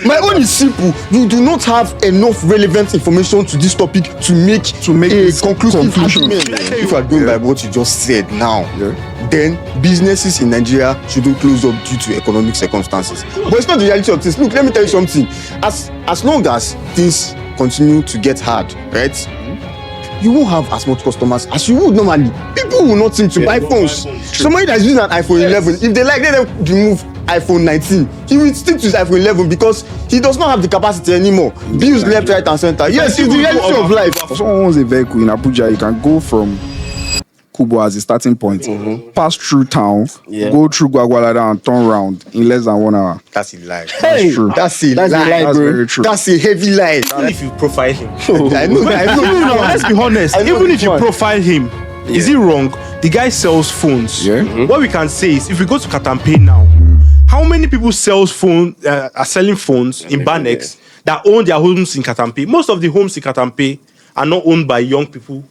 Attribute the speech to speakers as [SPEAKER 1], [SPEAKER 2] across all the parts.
[SPEAKER 1] My own is simple. You do not have enough relevant information to this topic to make a conclusive argument. If you are going by what you just said now, then businesses in Nigeria shouldn't close up due to economic circumstances. But it's not the reality of things. Look, let me tell you something. As long as things continue to get hard, right? You won't have as much customers as you would normally. People will not think to buy phones. Somebody that's using an iPhone 11, if they like, let them remove iPhone 19. He will stick to his iPhone 11 because he does not have the capacity anymore. Bills left, right, and center. Yes, it's the reality of life.
[SPEAKER 2] For someone who owns a vehicle in Abuja, you can go from Kubo as a starting point, pass through town, go through Gwagwalada and turn round in less than 1 hour.
[SPEAKER 1] That's a lie.
[SPEAKER 2] That's true.
[SPEAKER 1] That's a lie,
[SPEAKER 2] That's
[SPEAKER 1] bro.
[SPEAKER 2] very true.
[SPEAKER 1] That's a heavy lie.
[SPEAKER 3] Even if you profile him.
[SPEAKER 1] I know.
[SPEAKER 3] No, let's be honest. Even if you profile him, is it wrong? The guy sells phones. What we can say is, if we go to Katampe now, how many people are selling phones in Banex that own their homes in Katampe? Most of the homes in Katampe are not owned by young people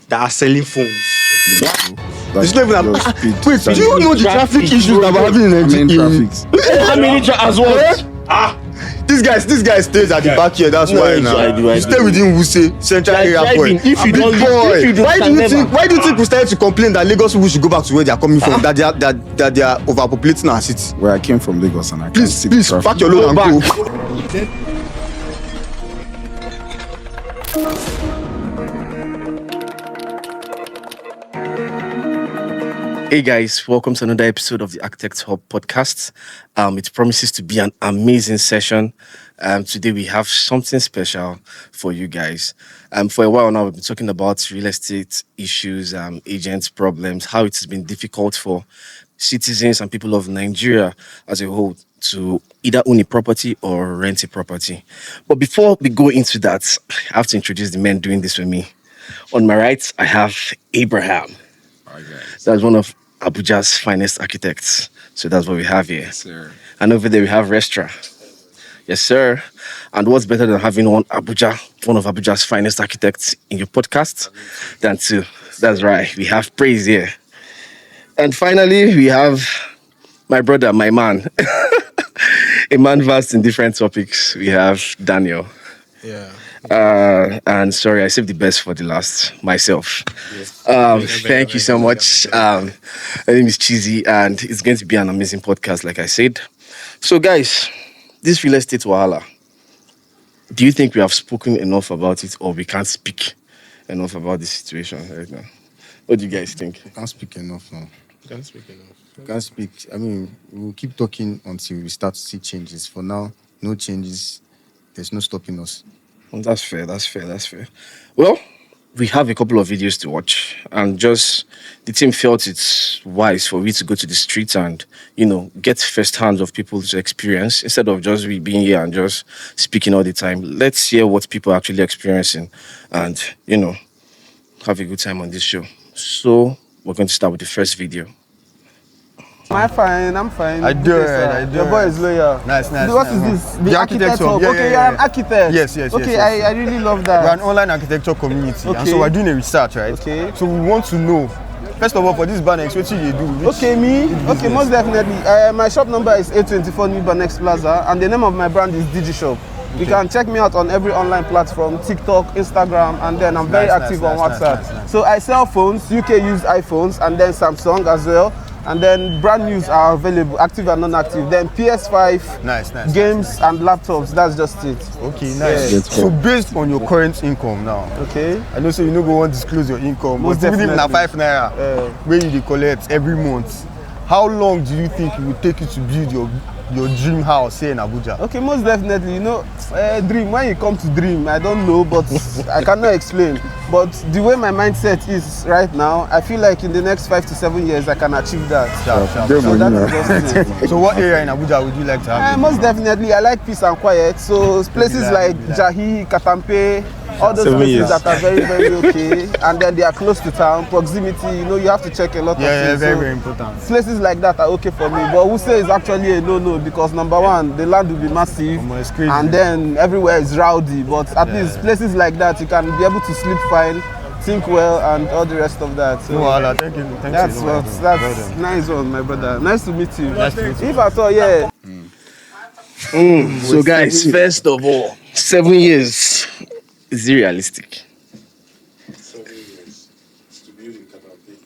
[SPEAKER 3] that are selling phones.
[SPEAKER 1] It's not even wait, do you know the traffic issues that we're having in Nigeria?
[SPEAKER 4] How many as well?
[SPEAKER 1] This guy stays at the back here. That's why now. You stay within Wuse Central Area boy.
[SPEAKER 4] If you don't,
[SPEAKER 1] why do you think we started to complain that Lagos people should go back to where they are coming from? That they are overpopulating our city.
[SPEAKER 2] Where I came from Lagos and I can't see
[SPEAKER 1] Please pack your load and go.
[SPEAKER 4] Hey guys, welcome to another episode of the Arkitecktshub podcast. It promises to be an amazing session. Today we have something special for you guys. For a while now, we've been talking about real estate issues, agents' problems, how it has been difficult for citizens and people of Nigeria as a whole to either own a property or rent a property. But before we go into that, I have to introduce the men doing this with me. On my right, I have Abraham. That's one of Abuja's finest architects. So that's what we have here.
[SPEAKER 2] Yes, sir. And
[SPEAKER 4] over there we have Restra. Yes, sir. And what's better than having one of Abuja's finest architects in your podcast than two? That's right. We have Praise here. And finally, we have my brother, my man. A man versed in different topics. We have Daniel.
[SPEAKER 3] Yeah.
[SPEAKER 4] And sorry, I saved the best for the last, myself. Thank you so much. My name is Cheesy, and it's going to be an amazing podcast, like I said. So, guys, this real estate wahala, do you think we have spoken enough about it, or we can't speak enough about the situation right now? What do you guys think?
[SPEAKER 5] Can't speak enough now.
[SPEAKER 3] Can't speak enough.
[SPEAKER 5] Can't speak. I mean, we'll keep talking until we start to see changes. For now, no changes. There's no stopping us.
[SPEAKER 4] Well, that's fair. Well, we have a couple of videos to watch, and just the team felt it's wise for we to go to the streets and, get first hand of people's experience instead of just we being here and just speaking all the time. Let's hear what people are actually experiencing and, have a good time on this show. So we're going to start with the first video.
[SPEAKER 6] I'm fine.
[SPEAKER 5] I do it.
[SPEAKER 6] Your boy is loyal.
[SPEAKER 5] Nice.
[SPEAKER 6] What is this? The
[SPEAKER 5] Arkitecktshub.
[SPEAKER 6] Okay, you're an architect.
[SPEAKER 5] Yes.
[SPEAKER 6] Okay,
[SPEAKER 5] yes.
[SPEAKER 6] I really love that.
[SPEAKER 5] We're an online architecture community, and so we're doing a research, right?
[SPEAKER 6] Okay.
[SPEAKER 5] So we want to know, first of all, for this Banex, what you do?
[SPEAKER 6] Okay, me? Okay, most definitely. My shop number is 824 New Banex Plaza, and the name of my brand is DigiShop. You can check me out on every online platform, TikTok, Instagram, and then I'm very active on WhatsApp.
[SPEAKER 5] Nice.
[SPEAKER 6] So I sell phones, UK used iPhones, and then Samsung as well. And then brand news are available, active and non-active. Then PS5,
[SPEAKER 5] Nice.
[SPEAKER 6] games and laptops. That's just it.
[SPEAKER 5] Okay, nice.
[SPEAKER 6] Yeah.
[SPEAKER 5] So based on your current income now,
[SPEAKER 6] Okay.
[SPEAKER 5] I know so you no go want to disclose your income,
[SPEAKER 6] Most
[SPEAKER 5] but even if na
[SPEAKER 6] definitely.
[SPEAKER 5] 5 naira, where you dey collect every month, how long do you think it will take you to build your dream house here in Abuja?
[SPEAKER 6] Okay, most definitely. Dream. When you come to dream, I don't know, but I cannot explain. But the way my mindset is right now, I feel like in the next 5 to 7 years, I can achieve that.
[SPEAKER 5] Sharp.
[SPEAKER 6] So that is just it.
[SPEAKER 5] So what area in Abuja would you like to have?
[SPEAKER 6] Most definitely, I like peace and quiet. So places like Jahi, Katampe, all those
[SPEAKER 3] 7
[SPEAKER 6] places
[SPEAKER 3] years.
[SPEAKER 6] that are very, very okay, and then they are close to town. Proximity, you have to check a lot of things.
[SPEAKER 5] Very,
[SPEAKER 6] So
[SPEAKER 5] very important.
[SPEAKER 6] places like that are okay for me. But Wuse is actually a no-no because number one, the land will be massive,
[SPEAKER 5] It's crazy.
[SPEAKER 6] and then everywhere is rowdy. But at least places like that, you can be able to sleep fine, think well, and all the rest of that. So
[SPEAKER 5] No wahala, thank you.
[SPEAKER 6] that's nice one, my brother. Nice to meet you.
[SPEAKER 5] Nice to meet you.
[SPEAKER 6] If at all, yeah.
[SPEAKER 4] So, guys, first of all, 7 years. Is it realistic?
[SPEAKER 3] 7 years to build a Katampe.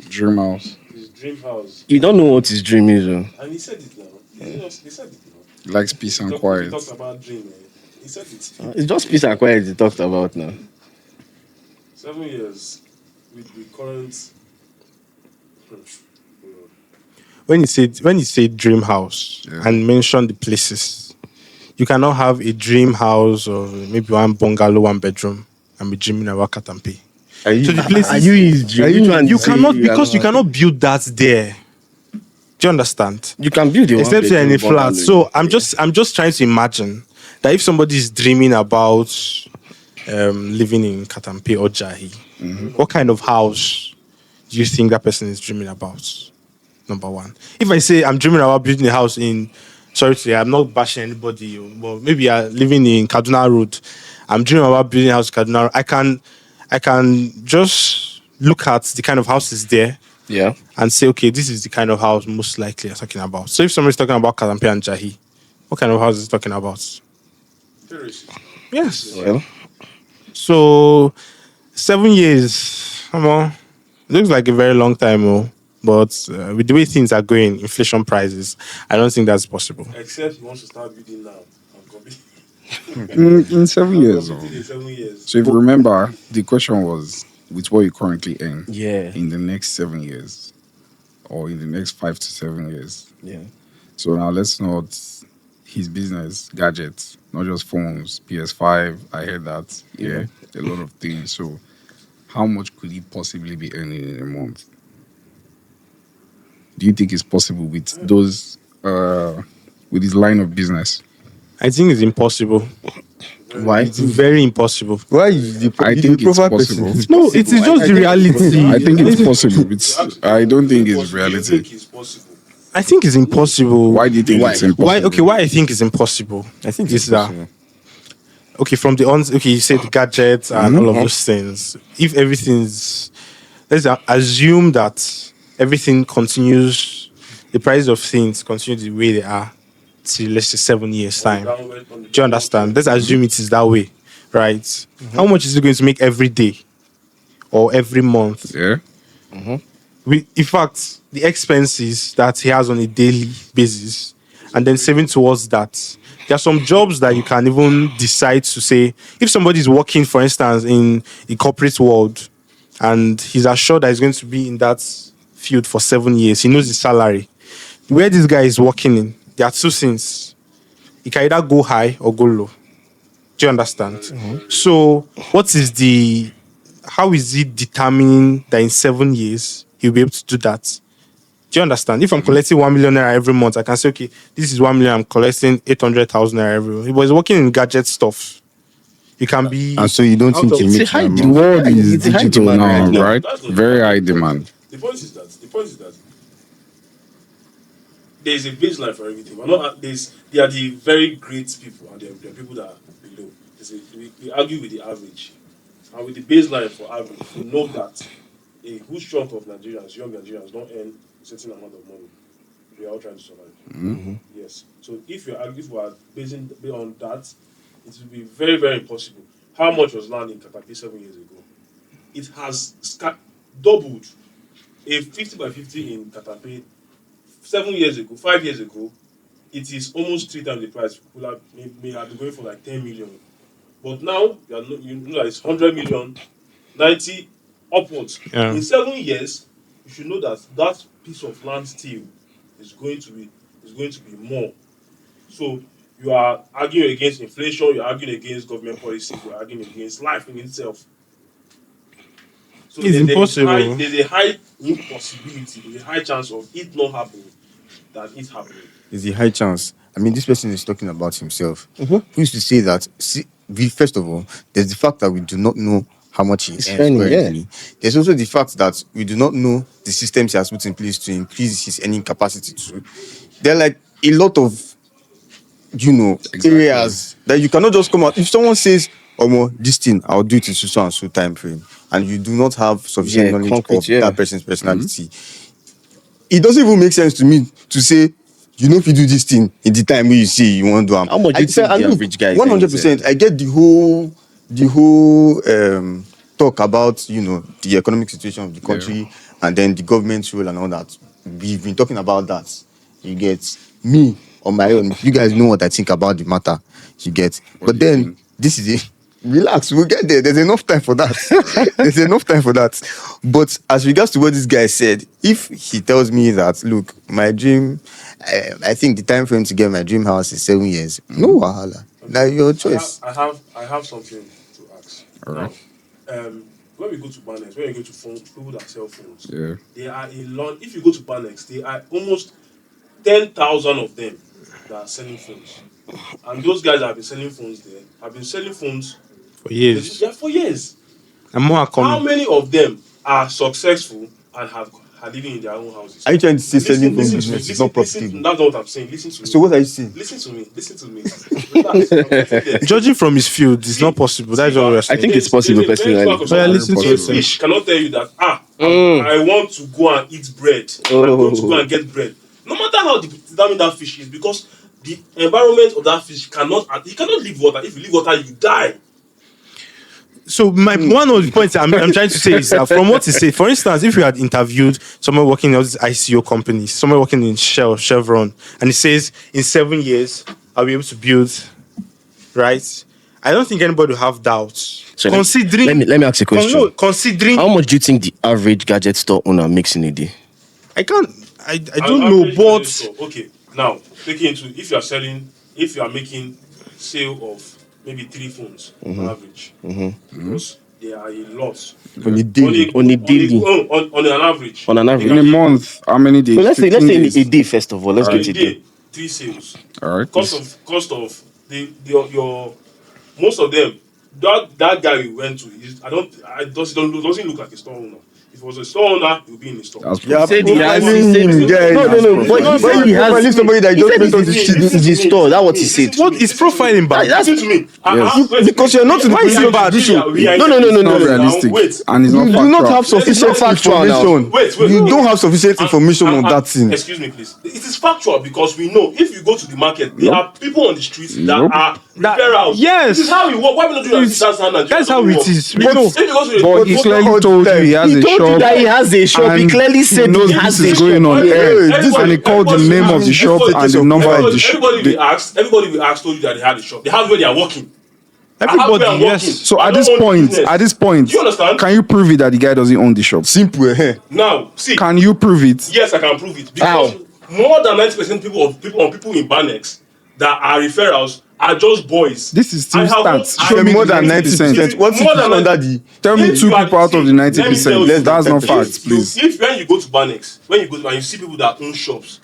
[SPEAKER 2] Dream house.
[SPEAKER 3] His dream house.
[SPEAKER 4] You don't know what his dream is, though.
[SPEAKER 3] And he said it now. He said it now.
[SPEAKER 2] He likes peace and
[SPEAKER 3] He
[SPEAKER 2] quiet.
[SPEAKER 3] talked about dream. He said it.
[SPEAKER 4] It's just peace and quiet he talked about now.
[SPEAKER 3] 7 years with the current. When you say dream house and mention the places, you cannot have a dream house or maybe one bungalow, 1 bedroom, and be dreaming about Katampe.
[SPEAKER 4] Are you,
[SPEAKER 3] So the places,
[SPEAKER 4] are you his dream?
[SPEAKER 3] you cannot, because you cannot build that there. Do you understand?
[SPEAKER 4] You can build your
[SPEAKER 3] Except you're in a flat.
[SPEAKER 4] bungalow.
[SPEAKER 3] So I'm just trying to imagine that if somebody is dreaming about living in Katampe or Jahi, what kind of house do you think that person is dreaming about? Number one. If I say I'm dreaming about building a house in, sorry to say, I'm not bashing anybody, but maybe you're living in Kaduna Road, I'm dreaming about building a house in Kaduna Road. I can just look at the kind of houses there,
[SPEAKER 4] Yeah.
[SPEAKER 3] and say, okay, this is the kind of house most likely I'm talking about. So if somebody's talking about Katampe and Jahi, what kind of house is he talking about? Yes.
[SPEAKER 4] Well,
[SPEAKER 3] So 7 years, come on, looks like a very long time, but with the way things are going, inflation prices, I don't think that's possible. Except he wants to start building now.
[SPEAKER 2] In 7 years.
[SPEAKER 3] In 7 years.
[SPEAKER 2] So if you remember, the question was with what you currently earn
[SPEAKER 4] yeah.
[SPEAKER 2] in the next 7 years or in the next 5 to 7 years.
[SPEAKER 4] Yeah.
[SPEAKER 2] So now let's not his business, gadgets, not just phones, PS5. I heard that. Yeah, a lot of things. So how much could he possibly be earning in a month? Do you think it's possible with those with his line of business?
[SPEAKER 3] I think it's impossible.
[SPEAKER 4] Why?
[SPEAKER 3] It's very impossible.
[SPEAKER 1] Why is the
[SPEAKER 2] I think it's possible.
[SPEAKER 3] No, it is just the reality.
[SPEAKER 2] I think it's possible. I don't think it's reality.
[SPEAKER 3] I think it's impossible.
[SPEAKER 2] Why do you think it's impossible?
[SPEAKER 3] Why? Okay, why I think it's impossible?
[SPEAKER 1] I think
[SPEAKER 3] is that okay from the okay? You said gadgets and all of those things. If everything's, let's assume that everything continues, the price of things continue the way they are till let's say 7 years time. Do you understand? Let's assume it is that way, right? How much is it going to make every day or every month?
[SPEAKER 2] Yeah.
[SPEAKER 3] In fact, the expenses that he has on a daily basis, and then saving towards that. There are some jobs that you can even decide to say, if somebody is working, for instance, in the corporate world, and he's assured that he's going to be in that field for 7 years, he knows his salary. Where this guy is working in, there are two things. He can either go high or go low. Do you understand? So, how is he determining that in 7 years he'll be able to do that? Do you understand? If I'm collecting 1 million naira every month, I can say, okay, this is 1 million, I'm collecting 800,000 naira every month. But he's working in gadget stuff. You can be.
[SPEAKER 1] And so you don't think he makes
[SPEAKER 4] high
[SPEAKER 2] The
[SPEAKER 1] money?
[SPEAKER 2] world is
[SPEAKER 4] It's a high
[SPEAKER 2] digital
[SPEAKER 4] demand
[SPEAKER 2] now,
[SPEAKER 4] right
[SPEAKER 2] right? Very high demand.
[SPEAKER 3] The point is that there's a baseline for everything. They are the very great people, and there are people that are below. We argue with the average. And with the baseline for average, we know that a good chunk of Nigerians, young Nigerians, don't earn a certain amount of money. We are all trying to survive. Yes. So if we are basing on that, it will be very, very impossible. How much was land in Katampe 7 years ago? It has doubled. A 50 by 50 in Katampe 7 years ago, 5 years ago, it is almost 3 times the price. People may have been going for like 10 million. But now, you know that it's 100 million, 90 upwards. Yeah. In 7 years, you should know that that piece of land still is going to be more. So you are arguing against inflation, you're arguing against government policy, you're arguing against life in itself. So it's impossible. There's a high impossibility, there's a high chance of it not happening than it happening.
[SPEAKER 1] There's a high chance. I mean, this person is talking about himself. Who used to say that? First of all, there's the fact that we do not know how much he earns currently. Yeah. There's also the fact that we do not know the systems he has put in place to increase his earning capacity too. There are like a lot of, areas that you cannot just come out. If someone says, this thing, I'll do it in so and so time frame, and you do not have sufficient knowledge of that person's personality, it doesn't even make sense to me to say, you know if you do this thing in the time when you see you want to do them.
[SPEAKER 4] How much do you think the average guy is
[SPEAKER 1] 100%. I get the whole talk about the economic situation of the country and then the government's role and all that. We've been talking about that. You get me on my own. You guys know what I think about the matter. You get, but then this is it. Relax, we'll get there. There's enough time for that. There's enough time for that. But as regards to what this guy said, if he tells me that, look, my dream, I think the time frame to get my dream house is 7 years. No wahala. Now your choice.
[SPEAKER 7] I have something to ask.
[SPEAKER 2] All right.
[SPEAKER 7] Now, when we go to Banex, when you go to people that sell phones,
[SPEAKER 2] Yeah.
[SPEAKER 7] there are a lot. If you go to Banex, there are almost 10,000 of them that are selling phones. And those guys that have been selling phones there have been selling phones
[SPEAKER 3] For years.
[SPEAKER 7] Yeah, for years.
[SPEAKER 3] And more are coming.
[SPEAKER 7] How many of them are successful and are living in their own houses?
[SPEAKER 1] Are you trying to say selling phone
[SPEAKER 7] Listen
[SPEAKER 1] business
[SPEAKER 7] to me.
[SPEAKER 1] is not profitable?
[SPEAKER 7] That's not what I'm saying. Listen to me.
[SPEAKER 1] So what are you saying?
[SPEAKER 7] Listen to me. Listen to me. Relax.
[SPEAKER 3] Judging from his field, it's not possible. That's what we're saying.
[SPEAKER 4] I think it's possible personally.
[SPEAKER 3] But I listen to
[SPEAKER 7] A
[SPEAKER 3] it.
[SPEAKER 7] fish cannot tell you that I want to go and eat bread. I'm going to go and get bread. No matter how determined that fish is, because the environment of that fish cannot live water. If you live water, you die.
[SPEAKER 3] So one of the points I'm trying to say is that from what he said, for instance, if you had interviewed someone working in all these ICO companies, someone working in Shell, Chevron, and he says in 7 years I'll be able to build, right? I don't think anybody will have doubts.
[SPEAKER 4] So
[SPEAKER 3] considering,
[SPEAKER 4] let me ask you a question.
[SPEAKER 3] No, considering
[SPEAKER 4] How much do you think the average gadget store owner makes in a day?
[SPEAKER 3] I don't know, but
[SPEAKER 7] Okay, now take it into if you are making sale of maybe 3 phones on average, because there are a lot.
[SPEAKER 1] On a daily.
[SPEAKER 4] On
[SPEAKER 7] On an average.
[SPEAKER 4] On an average.
[SPEAKER 2] In a month, how many days?
[SPEAKER 4] So let's say
[SPEAKER 2] 15
[SPEAKER 4] in
[SPEAKER 2] days.
[SPEAKER 4] a day first of all. Let's
[SPEAKER 7] On a
[SPEAKER 4] get it
[SPEAKER 7] day,
[SPEAKER 4] there.
[SPEAKER 7] 3 sales.
[SPEAKER 2] All right.
[SPEAKER 7] Cost of your most of them. That guy we went to, doesn't look like a store owner. If it was a store owner, he would be in the store.
[SPEAKER 2] That's
[SPEAKER 1] Yeah,
[SPEAKER 4] Said he has-
[SPEAKER 1] profiling him, guys.
[SPEAKER 4] No. But he said he has.
[SPEAKER 1] Profiling somebody that
[SPEAKER 4] He
[SPEAKER 1] just
[SPEAKER 4] said
[SPEAKER 1] went on the
[SPEAKER 4] it's
[SPEAKER 1] street.
[SPEAKER 4] in his store. That's what he said.
[SPEAKER 3] what is profiling bad?
[SPEAKER 4] That's
[SPEAKER 7] Listen to me.
[SPEAKER 1] Because you're not in the
[SPEAKER 3] Why is it
[SPEAKER 1] position
[SPEAKER 3] bad?
[SPEAKER 1] to do so.
[SPEAKER 4] No.
[SPEAKER 2] not realistic.
[SPEAKER 7] Wait.
[SPEAKER 2] And it's
[SPEAKER 1] You
[SPEAKER 2] not
[SPEAKER 1] do not
[SPEAKER 2] factual.
[SPEAKER 1] have sufficient
[SPEAKER 4] It's not factual now.
[SPEAKER 1] information.
[SPEAKER 7] Wait.
[SPEAKER 1] You don't have sufficient information on that thing.
[SPEAKER 7] Excuse me, please. It is factual because we know if you go to the market, there are people on the streets that
[SPEAKER 2] Nope.
[SPEAKER 7] are referrals.
[SPEAKER 3] Yes.
[SPEAKER 7] This is how we work. Why we not do that?
[SPEAKER 3] That's how it is. We
[SPEAKER 7] But
[SPEAKER 3] know.
[SPEAKER 7] if you go to the
[SPEAKER 2] But he clearly told you he has
[SPEAKER 4] He
[SPEAKER 2] a
[SPEAKER 4] told you
[SPEAKER 2] shop.
[SPEAKER 4] that he has a shop. He
[SPEAKER 2] and
[SPEAKER 4] clearly said
[SPEAKER 2] knows
[SPEAKER 4] he has
[SPEAKER 2] this
[SPEAKER 4] a
[SPEAKER 2] is going
[SPEAKER 4] shop.
[SPEAKER 2] on air,
[SPEAKER 7] Everybody-
[SPEAKER 2] and he called the name of the shop and the number of the shop.
[SPEAKER 7] Everybody we asked told you that they had a shop. They have where they are working.
[SPEAKER 3] Everybody,
[SPEAKER 7] I have where I'm working.
[SPEAKER 3] yes.
[SPEAKER 2] So
[SPEAKER 7] I
[SPEAKER 2] at
[SPEAKER 7] don't
[SPEAKER 2] this
[SPEAKER 7] own
[SPEAKER 2] point,
[SPEAKER 7] business. Do you understand?
[SPEAKER 2] can you prove it that the guy doesn't own the shop?
[SPEAKER 1] Simple,
[SPEAKER 7] Now, see.
[SPEAKER 2] Can you prove it?
[SPEAKER 7] Yes, I can prove it. Because more than 90% people in Banex that are referrals are just boys.
[SPEAKER 2] This is still
[SPEAKER 7] I have
[SPEAKER 2] stats.
[SPEAKER 7] I
[SPEAKER 2] Show
[SPEAKER 7] have
[SPEAKER 2] me
[SPEAKER 1] more
[SPEAKER 2] the
[SPEAKER 1] than 90%. What's
[SPEAKER 7] More
[SPEAKER 1] it
[SPEAKER 7] than
[SPEAKER 1] under the?
[SPEAKER 2] Tell me
[SPEAKER 7] If
[SPEAKER 2] 2
[SPEAKER 7] you are-
[SPEAKER 2] people out of the
[SPEAKER 7] see, let me
[SPEAKER 2] 90%.
[SPEAKER 7] tell you,
[SPEAKER 2] That's not
[SPEAKER 1] if
[SPEAKER 2] facts, please.
[SPEAKER 7] If when you go to Banex, when you go to and you see people that own shops,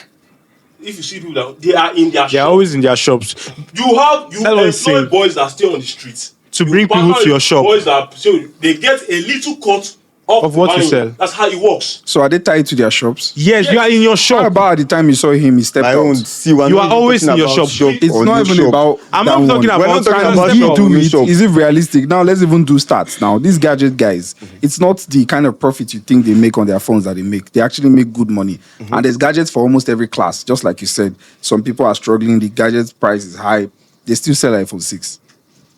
[SPEAKER 7] if you see people that they are in their
[SPEAKER 3] They're
[SPEAKER 7] shop,
[SPEAKER 3] always in their shops.
[SPEAKER 7] you
[SPEAKER 3] That's what I'm
[SPEAKER 7] employ
[SPEAKER 3] saying.
[SPEAKER 7] boys that stay on the streets
[SPEAKER 3] To
[SPEAKER 7] You
[SPEAKER 3] bring people
[SPEAKER 7] partner
[SPEAKER 3] to your
[SPEAKER 7] with
[SPEAKER 3] shop.
[SPEAKER 7] Boys that so they get a little cut
[SPEAKER 3] Of what you
[SPEAKER 7] buying.
[SPEAKER 3] sell.
[SPEAKER 7] That's how it works.
[SPEAKER 2] So are they tied to their shops?
[SPEAKER 3] Yes, you are in your
[SPEAKER 2] How
[SPEAKER 3] shop.
[SPEAKER 2] about at the time you saw him, he stepped
[SPEAKER 1] My
[SPEAKER 2] out?
[SPEAKER 1] own. See, we're
[SPEAKER 3] You
[SPEAKER 1] not
[SPEAKER 3] are always
[SPEAKER 1] talking
[SPEAKER 3] in your
[SPEAKER 1] about
[SPEAKER 3] shop.
[SPEAKER 2] It's
[SPEAKER 1] or
[SPEAKER 2] not
[SPEAKER 1] no
[SPEAKER 2] even
[SPEAKER 1] shop.
[SPEAKER 2] about
[SPEAKER 3] I'm
[SPEAKER 2] that
[SPEAKER 3] not talking
[SPEAKER 2] one.
[SPEAKER 3] about
[SPEAKER 1] We're not talking
[SPEAKER 3] can
[SPEAKER 1] about
[SPEAKER 3] he
[SPEAKER 1] shop
[SPEAKER 3] do
[SPEAKER 1] or
[SPEAKER 3] it?
[SPEAKER 1] no shop.
[SPEAKER 2] Is it realistic? Now let's even do stats. Now these gadget guys, it's not the kind of profit you think they make on their phones that they make. They actually make good money. And there's gadgets for almost every class. Just like you said, some people are struggling. The gadget price is high. They still sell iPhone 6.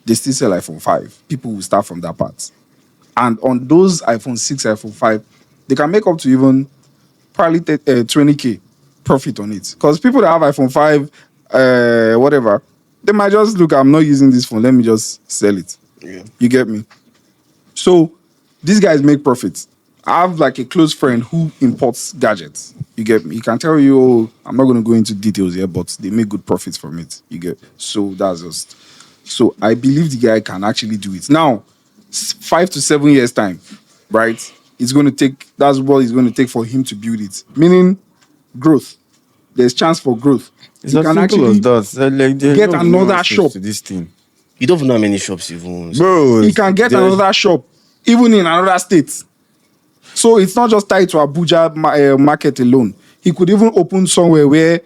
[SPEAKER 2] They still sell iPhone 5. People will start from that part. And on those iPhone 6, iPhone 5, they can make up to even probably 20K profit on it. Because people that have iPhone 5, whatever, they might just look, I'm not using this phone, let me just sell it.
[SPEAKER 4] Yeah.
[SPEAKER 2] You get me? So these guys make profits. I have like a close friend who imports gadgets. You get me? He can tell you, oh, I'm not going to go into details here, but they make good profits from it. You get? So that's just. So I believe the guy can actually do it. Now, 5 to 7 years time, right? It's going to take, that's what it's going to take for him to build it. Meaning growth. There's chance for growth.
[SPEAKER 1] It's
[SPEAKER 2] You
[SPEAKER 1] as
[SPEAKER 2] can
[SPEAKER 1] simple
[SPEAKER 2] actually
[SPEAKER 1] as that. Like, there's
[SPEAKER 2] get
[SPEAKER 1] no
[SPEAKER 2] another
[SPEAKER 1] nuance
[SPEAKER 2] shop.
[SPEAKER 1] to this thing,
[SPEAKER 4] You don't even know how many shops you've owned.
[SPEAKER 1] bro.
[SPEAKER 2] He can get
[SPEAKER 1] there's-
[SPEAKER 2] another shop, even in another state. So it's not just tied to Abuja market alone. He could even open somewhere where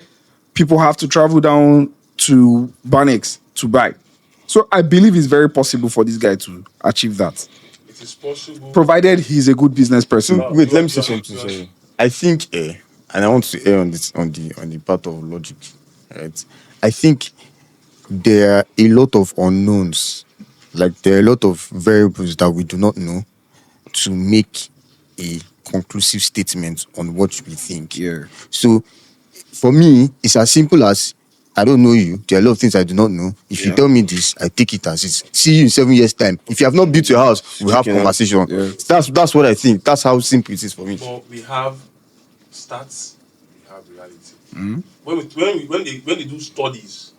[SPEAKER 2] people have to travel down to Banex to buy. So I believe it's very possible for this guy to achieve that,
[SPEAKER 7] It is possible.
[SPEAKER 2] provided he's a good business person.
[SPEAKER 1] Wait, let me say something. Sorry. I think and I want to err on the part of logic, right? I think there are a lot of unknowns, like there are a lot of variables that we do not know to make a conclusive statement on what we think.
[SPEAKER 2] Yeah.
[SPEAKER 1] So for me, it's as simple as I don't know you. There are a lot of things I do not know. If you tell me this, I take it as it. See you in 7 years' time. If you have not built your house, we'll have conversation.
[SPEAKER 2] Yeah.
[SPEAKER 1] That's what I think. That's how simple it is for me.
[SPEAKER 7] But we have stats, we have reality. When they do studies,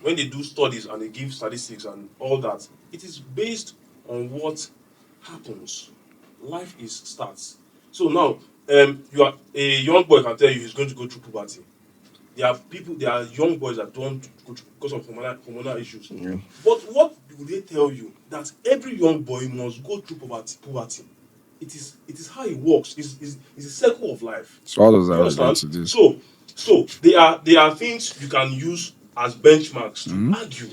[SPEAKER 7] and they give statistics and all that, it is based on what happens. Life is stats. So now, you are a young boy can tell you he's going to go through puberty. There are young boys that don't go through because of hormonal issues. Yeah. But what do they tell you? That every young boy must go through puberty. It is how it works. It's a circle of life.
[SPEAKER 2] So how does that relate to this?
[SPEAKER 7] So there are things you can use as benchmarks to argue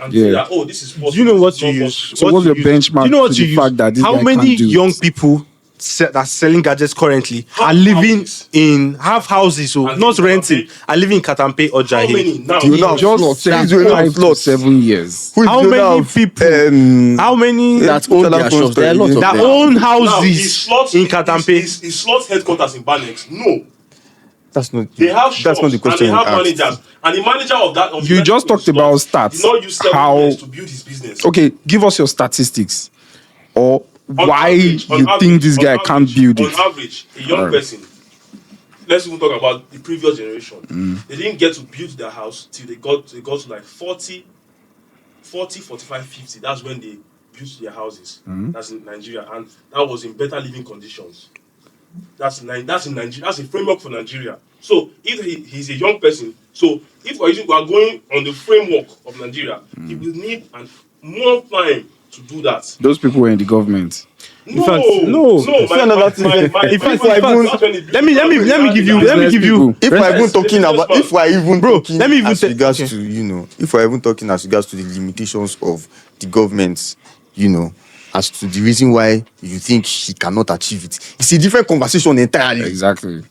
[SPEAKER 7] and say that this is possible.
[SPEAKER 3] Do you know what you use?
[SPEAKER 2] So what's your benchmark?
[SPEAKER 3] Do you know what
[SPEAKER 2] to
[SPEAKER 3] you
[SPEAKER 2] the
[SPEAKER 3] use?
[SPEAKER 2] fact that this
[SPEAKER 3] How
[SPEAKER 2] guy
[SPEAKER 3] many
[SPEAKER 2] can't do
[SPEAKER 3] young
[SPEAKER 2] it?
[SPEAKER 3] people that's selling gadgets currently are living in half houses, so
[SPEAKER 7] And
[SPEAKER 3] not
[SPEAKER 7] in
[SPEAKER 3] renting, are living in Katampe or
[SPEAKER 7] How
[SPEAKER 3] Jahi?
[SPEAKER 7] many now?
[SPEAKER 1] Do you know
[SPEAKER 2] Just
[SPEAKER 1] slots?
[SPEAKER 2] 5 to 7 years.
[SPEAKER 3] How many people? How many
[SPEAKER 4] That own their shops. There are a lot of
[SPEAKER 3] that
[SPEAKER 4] them.
[SPEAKER 3] own
[SPEAKER 7] Now,
[SPEAKER 3] houses in Katampe?
[SPEAKER 7] Is slots headquarters in Banex? No.
[SPEAKER 1] That's not.
[SPEAKER 7] They have shops
[SPEAKER 1] That's not the question.
[SPEAKER 7] and they have
[SPEAKER 1] you asked.
[SPEAKER 7] managers. And the manager of that of the
[SPEAKER 2] You just talked about stats.
[SPEAKER 7] did not use 7
[SPEAKER 2] How-
[SPEAKER 7] years to build his business.
[SPEAKER 2] Okay, give us your statistics. Or
[SPEAKER 7] On
[SPEAKER 2] why
[SPEAKER 7] average-
[SPEAKER 2] you
[SPEAKER 7] on
[SPEAKER 2] think this
[SPEAKER 7] average-
[SPEAKER 2] guy
[SPEAKER 7] on
[SPEAKER 2] can't
[SPEAKER 7] average-
[SPEAKER 2] build
[SPEAKER 7] On
[SPEAKER 2] it.
[SPEAKER 7] average, a young
[SPEAKER 2] Alright.
[SPEAKER 7] person, let's even talk about the previous generation. They didn't get to build their house till they got to like 40, 45, 50. That's when they built their houses. That's in Nigeria, and that was in better living conditions. That's in Nigeria. That's a framework for Nigeria. So if he's a young person, so if we are going on the framework of Nigeria, he will need more time to do that.
[SPEAKER 2] Those people were in the government.
[SPEAKER 7] No,
[SPEAKER 3] fact,
[SPEAKER 7] no.
[SPEAKER 3] In fact, let me give you.
[SPEAKER 1] If we're even talking about, if we're even talking
[SPEAKER 3] let me even
[SPEAKER 1] as
[SPEAKER 3] say-
[SPEAKER 1] regards
[SPEAKER 3] okay.
[SPEAKER 1] to, if we're even talking as regards to the limitations of the government, as to the reason why you think he cannot achieve it, it's a different conversation entirely.
[SPEAKER 2] Exactly.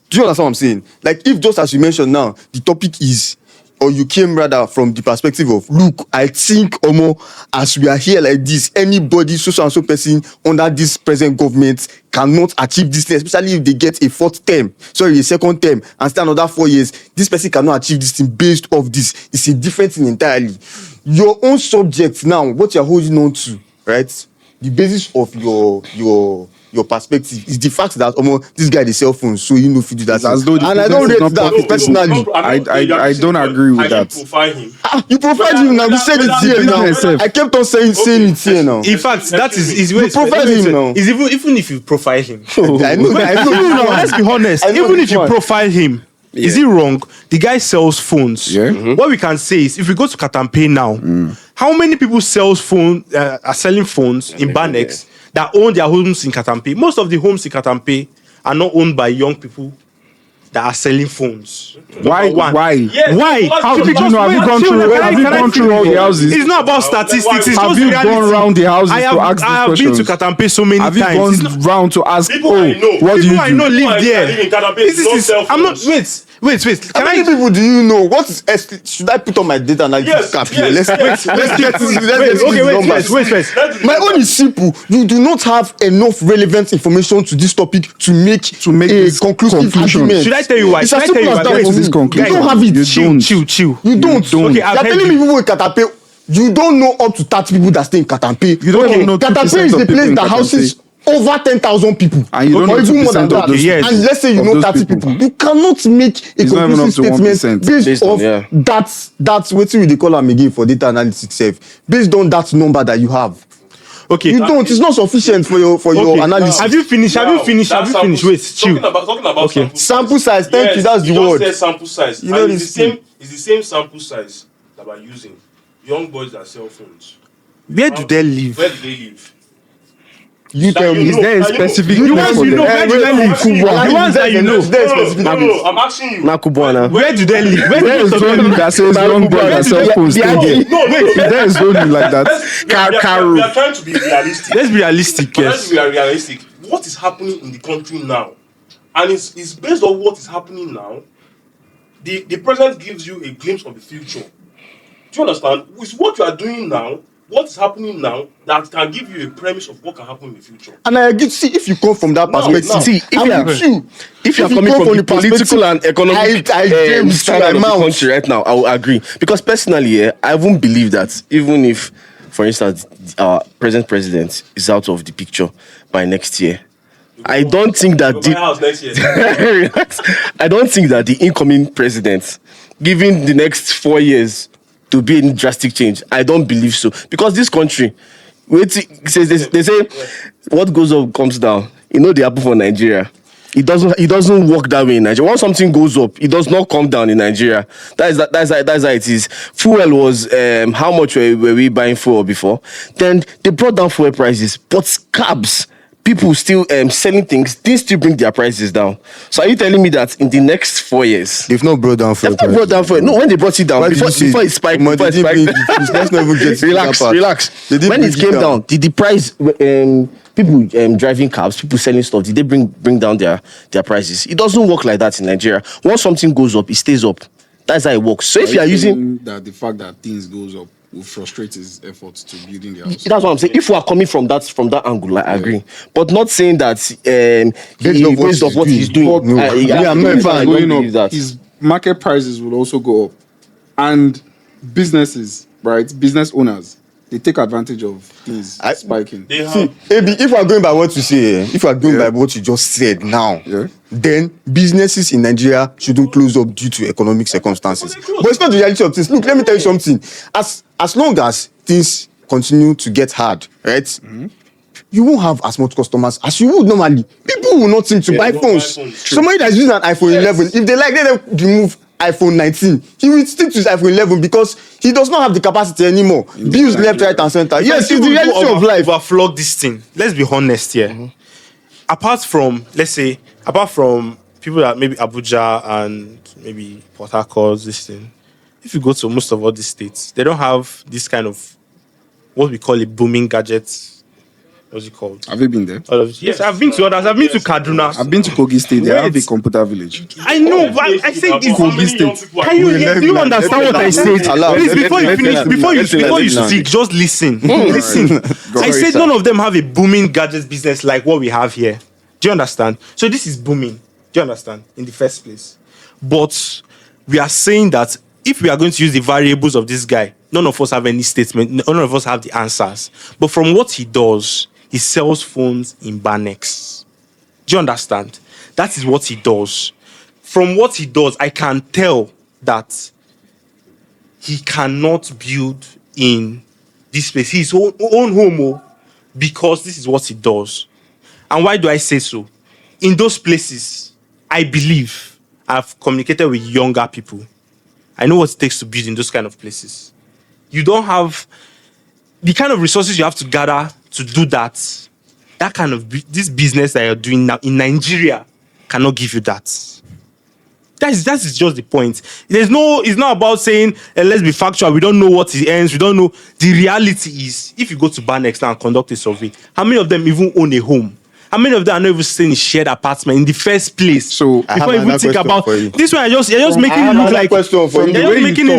[SPEAKER 1] Do you understand what I'm saying? Like, if just as you mentioned now, the topic is, or you came rather from the perspective of, look, I think, as we are here like this, anybody, so and so person under this present government cannot achieve this thing, especially if they get a second term, and stay another 4 years. This person cannot achieve this thing based off this. It's a different thing entirely. Your own subject now, what you're holding on to, right? The basis of your perspective is the fact that this guy they sell phones, so you know if you do that.
[SPEAKER 2] It's as though the
[SPEAKER 1] And I don't
[SPEAKER 2] business is
[SPEAKER 1] rate
[SPEAKER 2] not
[SPEAKER 1] that
[SPEAKER 2] profitable.
[SPEAKER 1] personally.
[SPEAKER 2] I don't agree with
[SPEAKER 7] I
[SPEAKER 2] that.
[SPEAKER 7] didn't profile him.
[SPEAKER 1] You profiled him now. You said it here now.
[SPEAKER 2] Business.
[SPEAKER 1] I kept on saying it here now.
[SPEAKER 3] In fact, that is
[SPEAKER 1] You profile him now.
[SPEAKER 3] Is even if you profile him.
[SPEAKER 1] I know.
[SPEAKER 3] No, let's be honest.
[SPEAKER 1] I know
[SPEAKER 3] Even
[SPEAKER 1] the
[SPEAKER 3] if you
[SPEAKER 1] point.
[SPEAKER 3] profile him, is it wrong? The guy sells phones.
[SPEAKER 2] Yeah.
[SPEAKER 3] What we can say is, if we go to Katampe now, how many people are selling phones in Banex that own their homes in Katampe? Most of the homes in Katampe are not owned by young people that are selling phones.
[SPEAKER 2] Why?
[SPEAKER 3] One.
[SPEAKER 2] Why?
[SPEAKER 7] Yes,
[SPEAKER 3] Why?
[SPEAKER 2] How did you
[SPEAKER 3] Because
[SPEAKER 2] know? Have you
[SPEAKER 3] wait,
[SPEAKER 2] gone
[SPEAKER 3] chill,
[SPEAKER 2] through?
[SPEAKER 3] can I-
[SPEAKER 2] Have you
[SPEAKER 3] can I
[SPEAKER 2] gone through all the
[SPEAKER 3] finish?
[SPEAKER 2] houses?
[SPEAKER 3] It's not about statistics. It's
[SPEAKER 2] Have
[SPEAKER 3] just
[SPEAKER 2] you
[SPEAKER 3] reality.
[SPEAKER 2] gone round the houses
[SPEAKER 3] I
[SPEAKER 2] to
[SPEAKER 3] have,
[SPEAKER 2] ask these
[SPEAKER 3] I have
[SPEAKER 2] questions?
[SPEAKER 3] been to Katampe so many
[SPEAKER 2] Have you
[SPEAKER 3] times. It's not-
[SPEAKER 2] gone round to ask?
[SPEAKER 7] People I know.
[SPEAKER 2] What do you
[SPEAKER 3] People I know
[SPEAKER 2] do?
[SPEAKER 3] live there.
[SPEAKER 7] live in Katampe
[SPEAKER 3] This
[SPEAKER 7] don't
[SPEAKER 3] is-
[SPEAKER 7] sell
[SPEAKER 3] I'm not.
[SPEAKER 7] phones.
[SPEAKER 3] Wait.
[SPEAKER 1] How
[SPEAKER 3] Can
[SPEAKER 1] many
[SPEAKER 3] I?
[SPEAKER 1] people do you know? Should I put on my data analysis
[SPEAKER 7] Yes,
[SPEAKER 1] cap here?
[SPEAKER 7] yes,
[SPEAKER 1] Let's get this numbers.
[SPEAKER 3] Wait.
[SPEAKER 1] My own is simple. You do not have enough relevant information to this topic to make a
[SPEAKER 2] this
[SPEAKER 1] conclusive
[SPEAKER 2] conclusion.
[SPEAKER 1] argument.
[SPEAKER 3] Should I tell you why?
[SPEAKER 1] It's
[SPEAKER 3] Should
[SPEAKER 1] as
[SPEAKER 3] I tell
[SPEAKER 1] simple
[SPEAKER 3] you
[SPEAKER 1] as
[SPEAKER 3] why?
[SPEAKER 1] that
[SPEAKER 3] Get
[SPEAKER 1] for
[SPEAKER 3] to
[SPEAKER 1] me.
[SPEAKER 2] this conclusion.
[SPEAKER 1] You don't have it.
[SPEAKER 2] You don't.
[SPEAKER 3] Chill.
[SPEAKER 1] You don't.
[SPEAKER 3] Okay,
[SPEAKER 1] You're
[SPEAKER 3] I've heard
[SPEAKER 1] telling
[SPEAKER 3] you.
[SPEAKER 1] me people in Katampe. You don't know up to 30 people that stay in Katampe.
[SPEAKER 2] You don't even know 2%
[SPEAKER 1] Katampe is
[SPEAKER 2] of
[SPEAKER 1] the
[SPEAKER 2] people
[SPEAKER 1] place
[SPEAKER 2] in
[SPEAKER 1] that
[SPEAKER 2] Katampe.
[SPEAKER 1] houses over 10,000 people.
[SPEAKER 2] And you don't
[SPEAKER 1] or
[SPEAKER 2] know
[SPEAKER 1] even more
[SPEAKER 2] 2%
[SPEAKER 1] than
[SPEAKER 2] of
[SPEAKER 1] that.
[SPEAKER 2] those
[SPEAKER 3] Yes.
[SPEAKER 1] And let's say you
[SPEAKER 2] of
[SPEAKER 1] know
[SPEAKER 2] those
[SPEAKER 1] 30
[SPEAKER 2] people.
[SPEAKER 1] people. You cannot make a
[SPEAKER 2] It's not even
[SPEAKER 1] conclusive
[SPEAKER 2] up to
[SPEAKER 1] statement
[SPEAKER 2] 1%.
[SPEAKER 1] based
[SPEAKER 4] Based on,
[SPEAKER 1] off
[SPEAKER 4] yeah.
[SPEAKER 1] that's what they call them again for data analytics self. Based on that number that you have.
[SPEAKER 3] Okay.
[SPEAKER 1] You don't. It's not sufficient for your
[SPEAKER 3] Okay.
[SPEAKER 1] analysis.
[SPEAKER 3] Have you finished? Wait, chill.
[SPEAKER 7] Talking about
[SPEAKER 3] Okay.
[SPEAKER 1] Sample size. Thank you. That's the
[SPEAKER 7] just
[SPEAKER 1] word.
[SPEAKER 7] said sample size.
[SPEAKER 1] You know
[SPEAKER 7] And
[SPEAKER 1] this
[SPEAKER 7] it's the same sample size that we're using. Young boys that sell phones.
[SPEAKER 3] Where do they live?
[SPEAKER 7] Where do they live?
[SPEAKER 1] You tell me.
[SPEAKER 7] you
[SPEAKER 2] Is
[SPEAKER 7] know.
[SPEAKER 2] there a
[SPEAKER 7] Now you
[SPEAKER 2] specific
[SPEAKER 7] know.
[SPEAKER 3] The
[SPEAKER 2] place
[SPEAKER 3] ones
[SPEAKER 2] for
[SPEAKER 3] you know,
[SPEAKER 2] them?
[SPEAKER 3] where do they live? The ones that you know.
[SPEAKER 7] No, I'm asking you.
[SPEAKER 4] Nakubwana.
[SPEAKER 3] Where do they live? Where
[SPEAKER 2] There is
[SPEAKER 3] do they
[SPEAKER 2] only
[SPEAKER 3] live?
[SPEAKER 2] that says young boy that sells phones.
[SPEAKER 1] the idea-
[SPEAKER 2] There is only like that.
[SPEAKER 7] We are trying to be realistic.
[SPEAKER 3] Let's be realistic,
[SPEAKER 7] Let's
[SPEAKER 3] yes.
[SPEAKER 7] be realistic. What is happening in the country now and it's based on what is happening now. The present gives you a glimpse of the future. Do you understand? With what you are doing now, what is happening now, that can give you a premise of what can happen in the future.
[SPEAKER 1] And I agree. See, if you come from that perspective,
[SPEAKER 4] See, if you are coming from the political and economic standard of the country right now, I will agree. Because personally, I won't believe that even if, for instance, our present president is out of the picture by next year, I don't think that I don't think that the incoming president, given the next 4 years to be in drastic change, I don't believe so. Because this country, they say what goes up comes down. You know, they happen for Nigeria. It doesn't work that way in Nigeria. Once something goes up, it does not come down in Nigeria. That's how it is. Fuel was how much were we buying fuel before? Then they brought down fuel prices, but cabs, people still selling things still bring their prices down. So are you telling me that in the next 4 years
[SPEAKER 1] they've not brought down fuel?
[SPEAKER 4] No, when they brought it down, before it spiked, let's not even get relax. When it came down, did the price people driving cabs, people selling stuff, did they bring down their prices? It doesn't work like that in Nigeria. Once something goes up, it stays up. That's how it works. So if you are using
[SPEAKER 2] that, the fact that things goes up will frustrate his efforts to building the house.
[SPEAKER 4] That's what I'm saying. If we are coming from that angle, I agree. But not saying that based off what he's doing.
[SPEAKER 2] I'm not going up. His market prices will also go up, and businesses, right? Business owners, they take advantage of things spiking.
[SPEAKER 1] See, Abi, if we are going by what you say, if we are going by what you just said now, then businesses in Nigeria shouldn't close up due to economic circumstances. But it's not the reality of things. Look, let me tell you something. As long as things continue to get hard, right? Mm-hmm. You won't have as much customers as you would normally. People will not seem to buy phones. Somebody that's using an iPhone 11, if they like, let them remove iPhone 19. He will stick to his iPhone 11 because he does not have the capacity anymore. Bills left, right, and center. Yes, it's the reality of life.
[SPEAKER 3] Overflog this thing. Let's be honest here. Mm-hmm. Apart from people that maybe Abuja and maybe Port Harcourt, this thing. If you go to most of all these states, they don't have this kind of what we call a booming gadget. What's it called?
[SPEAKER 2] Have you been there?
[SPEAKER 3] Yes, I've been to others. I've been to Kaduna.
[SPEAKER 2] I've been to Kogi State. They have a computer village.
[SPEAKER 3] I know, but I said this
[SPEAKER 2] Kogi State.
[SPEAKER 3] Do you understand what I said? Please, before you speak, just listen. Listen. I said none of them have a booming gadget business like what we have here. Do you understand? So this is booming. Do you understand? In the first place. But we are saying that if we are going to use the variables of this guy, none of us have any statement. None of us have the answers. But from what he does, he sells phones in Banex. Do you understand? That is what he does. From what he does, I can tell that he cannot build in this place. His own home, because this is what he does. And why do I say so? In those places, I believe I've communicated with younger people. I know what it takes to build in those kind of places. You don't have the kind of resources you have to gather to do that. That kind of this business that you're doing now in Nigeria cannot give you that. That is just the point. It's not about saying let's be factual. We don't know what it ends. We don't know. The reality is, if you go to Banex now and conduct a survey, how many of them even own a home? How many of them are not even staying in shared apartment in the first place?
[SPEAKER 2] So
[SPEAKER 3] before you even think about this one, you're just making it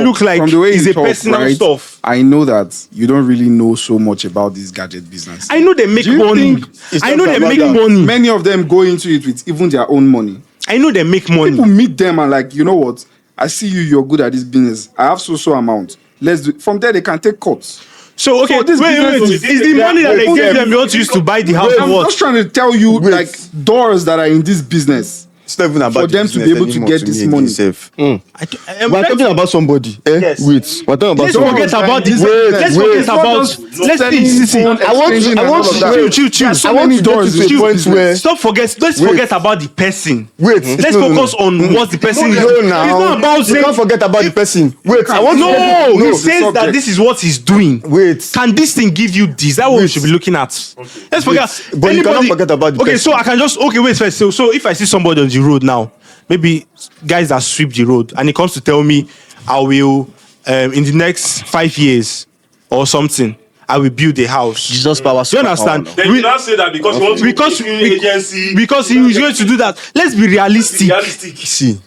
[SPEAKER 3] look like it's a personal stuff.
[SPEAKER 2] I know that you don't really know so much about this gadget business.
[SPEAKER 3] I know they make money. Many
[SPEAKER 2] of them go into it with even their own money.
[SPEAKER 3] I know they make money.
[SPEAKER 2] People meet them and like, you know what? I see you're good at this business. I have so amount. Let's do. From there they can take cuts.
[SPEAKER 3] So okay, wait. Is the money that they gave them not used to buy the house?
[SPEAKER 2] I'm just trying to tell you, like doors that are in this business.
[SPEAKER 1] It's not even about
[SPEAKER 2] for them to be able to get this money.
[SPEAKER 1] We're talking about somebody.
[SPEAKER 3] Yes.
[SPEAKER 1] Wait. We're talking about somebody.
[SPEAKER 3] Let's forget about this. Let's forget about. Let's forget about the person.
[SPEAKER 1] Wait.
[SPEAKER 3] Let's focus on what the person is.
[SPEAKER 1] It's not about saying. Don't forget about the person. Wait.
[SPEAKER 3] He says that this is what he's doing.
[SPEAKER 1] Wait.
[SPEAKER 3] Can this thing give you this? That's what we should be looking at. Let's forget.
[SPEAKER 1] But you cannot forget about the person.
[SPEAKER 3] Okay, so I can just wait first. So if I see somebody on the road now, maybe guys that sweep the road, and he comes to tell me I will in the next 5 years or something, I will build a house.
[SPEAKER 4] Jesus power.
[SPEAKER 3] Do you understand?
[SPEAKER 7] Then you now say that because you want to agency.
[SPEAKER 3] Because he is going to do that. Let's be realistic.
[SPEAKER 1] See.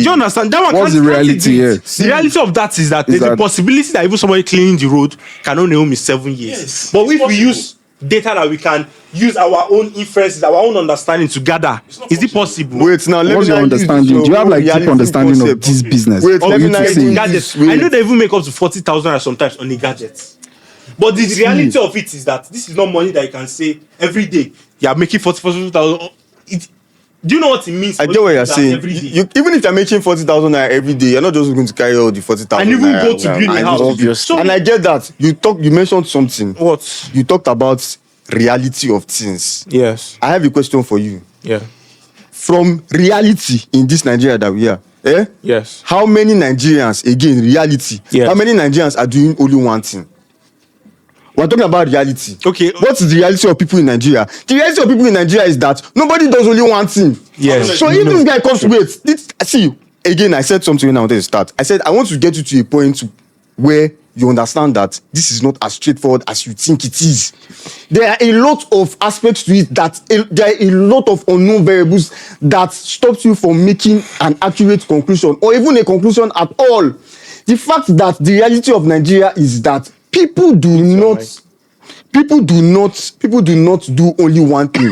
[SPEAKER 3] Do you understand? That one
[SPEAKER 2] What's the reality here?
[SPEAKER 3] The reality of that is that there's a possibility that even somebody cleaning the road can only own me 7 years.
[SPEAKER 7] Yes,
[SPEAKER 3] but if
[SPEAKER 7] possible.
[SPEAKER 3] we use data that we can use our own inferences, our own understanding to gather, is it possible?
[SPEAKER 1] Wait, now let
[SPEAKER 2] What's
[SPEAKER 1] me
[SPEAKER 2] your
[SPEAKER 1] not use
[SPEAKER 2] understanding?
[SPEAKER 1] your
[SPEAKER 2] Do you have like
[SPEAKER 1] reality
[SPEAKER 2] deep understanding of
[SPEAKER 1] concept.
[SPEAKER 2] this business?
[SPEAKER 1] Wait,
[SPEAKER 2] Or
[SPEAKER 1] let me
[SPEAKER 2] you
[SPEAKER 1] not
[SPEAKER 2] to
[SPEAKER 1] even
[SPEAKER 2] say
[SPEAKER 1] use
[SPEAKER 3] Gadgets.
[SPEAKER 1] this.
[SPEAKER 3] I know they even make up to 40,000 sometimes on a gadget. But the reality of it is that this is not money that you can say every day. You are making 40,000. Do you know what it means?
[SPEAKER 1] I get what you're saying.
[SPEAKER 3] Every day.
[SPEAKER 1] Even if you're making 40,000 naira every day, you're not just going to carry all the 40,000
[SPEAKER 3] And even
[SPEAKER 1] naira.
[SPEAKER 3] go to build a
[SPEAKER 1] And
[SPEAKER 3] house.
[SPEAKER 1] obvious.
[SPEAKER 3] So-
[SPEAKER 1] And I get that. You mentioned something.
[SPEAKER 3] What?
[SPEAKER 1] You talked about reality of things.
[SPEAKER 3] Yes.
[SPEAKER 1] I have a question for you.
[SPEAKER 3] Yeah.
[SPEAKER 1] From reality in this Nigeria that we are,
[SPEAKER 3] Yes.
[SPEAKER 1] how many Nigerians, again, reality,
[SPEAKER 3] Yes.
[SPEAKER 1] how many Nigerians are doing only one thing? We're talking about reality.
[SPEAKER 3] Okay.
[SPEAKER 1] What is the reality of people in Nigeria? The reality of people in Nigeria is that nobody does only one thing.
[SPEAKER 3] Yes.
[SPEAKER 1] So if this guy comes to wait, see, again, I said something when I wanted to start. I said, I want to get you to a point where you understand that this is not as straightforward as you think it is. There are a lot of aspects to it there are a lot of unknown variables that stops you from making an accurate conclusion or even a conclusion at all. The fact that the reality of Nigeria is that people do not do only one thing.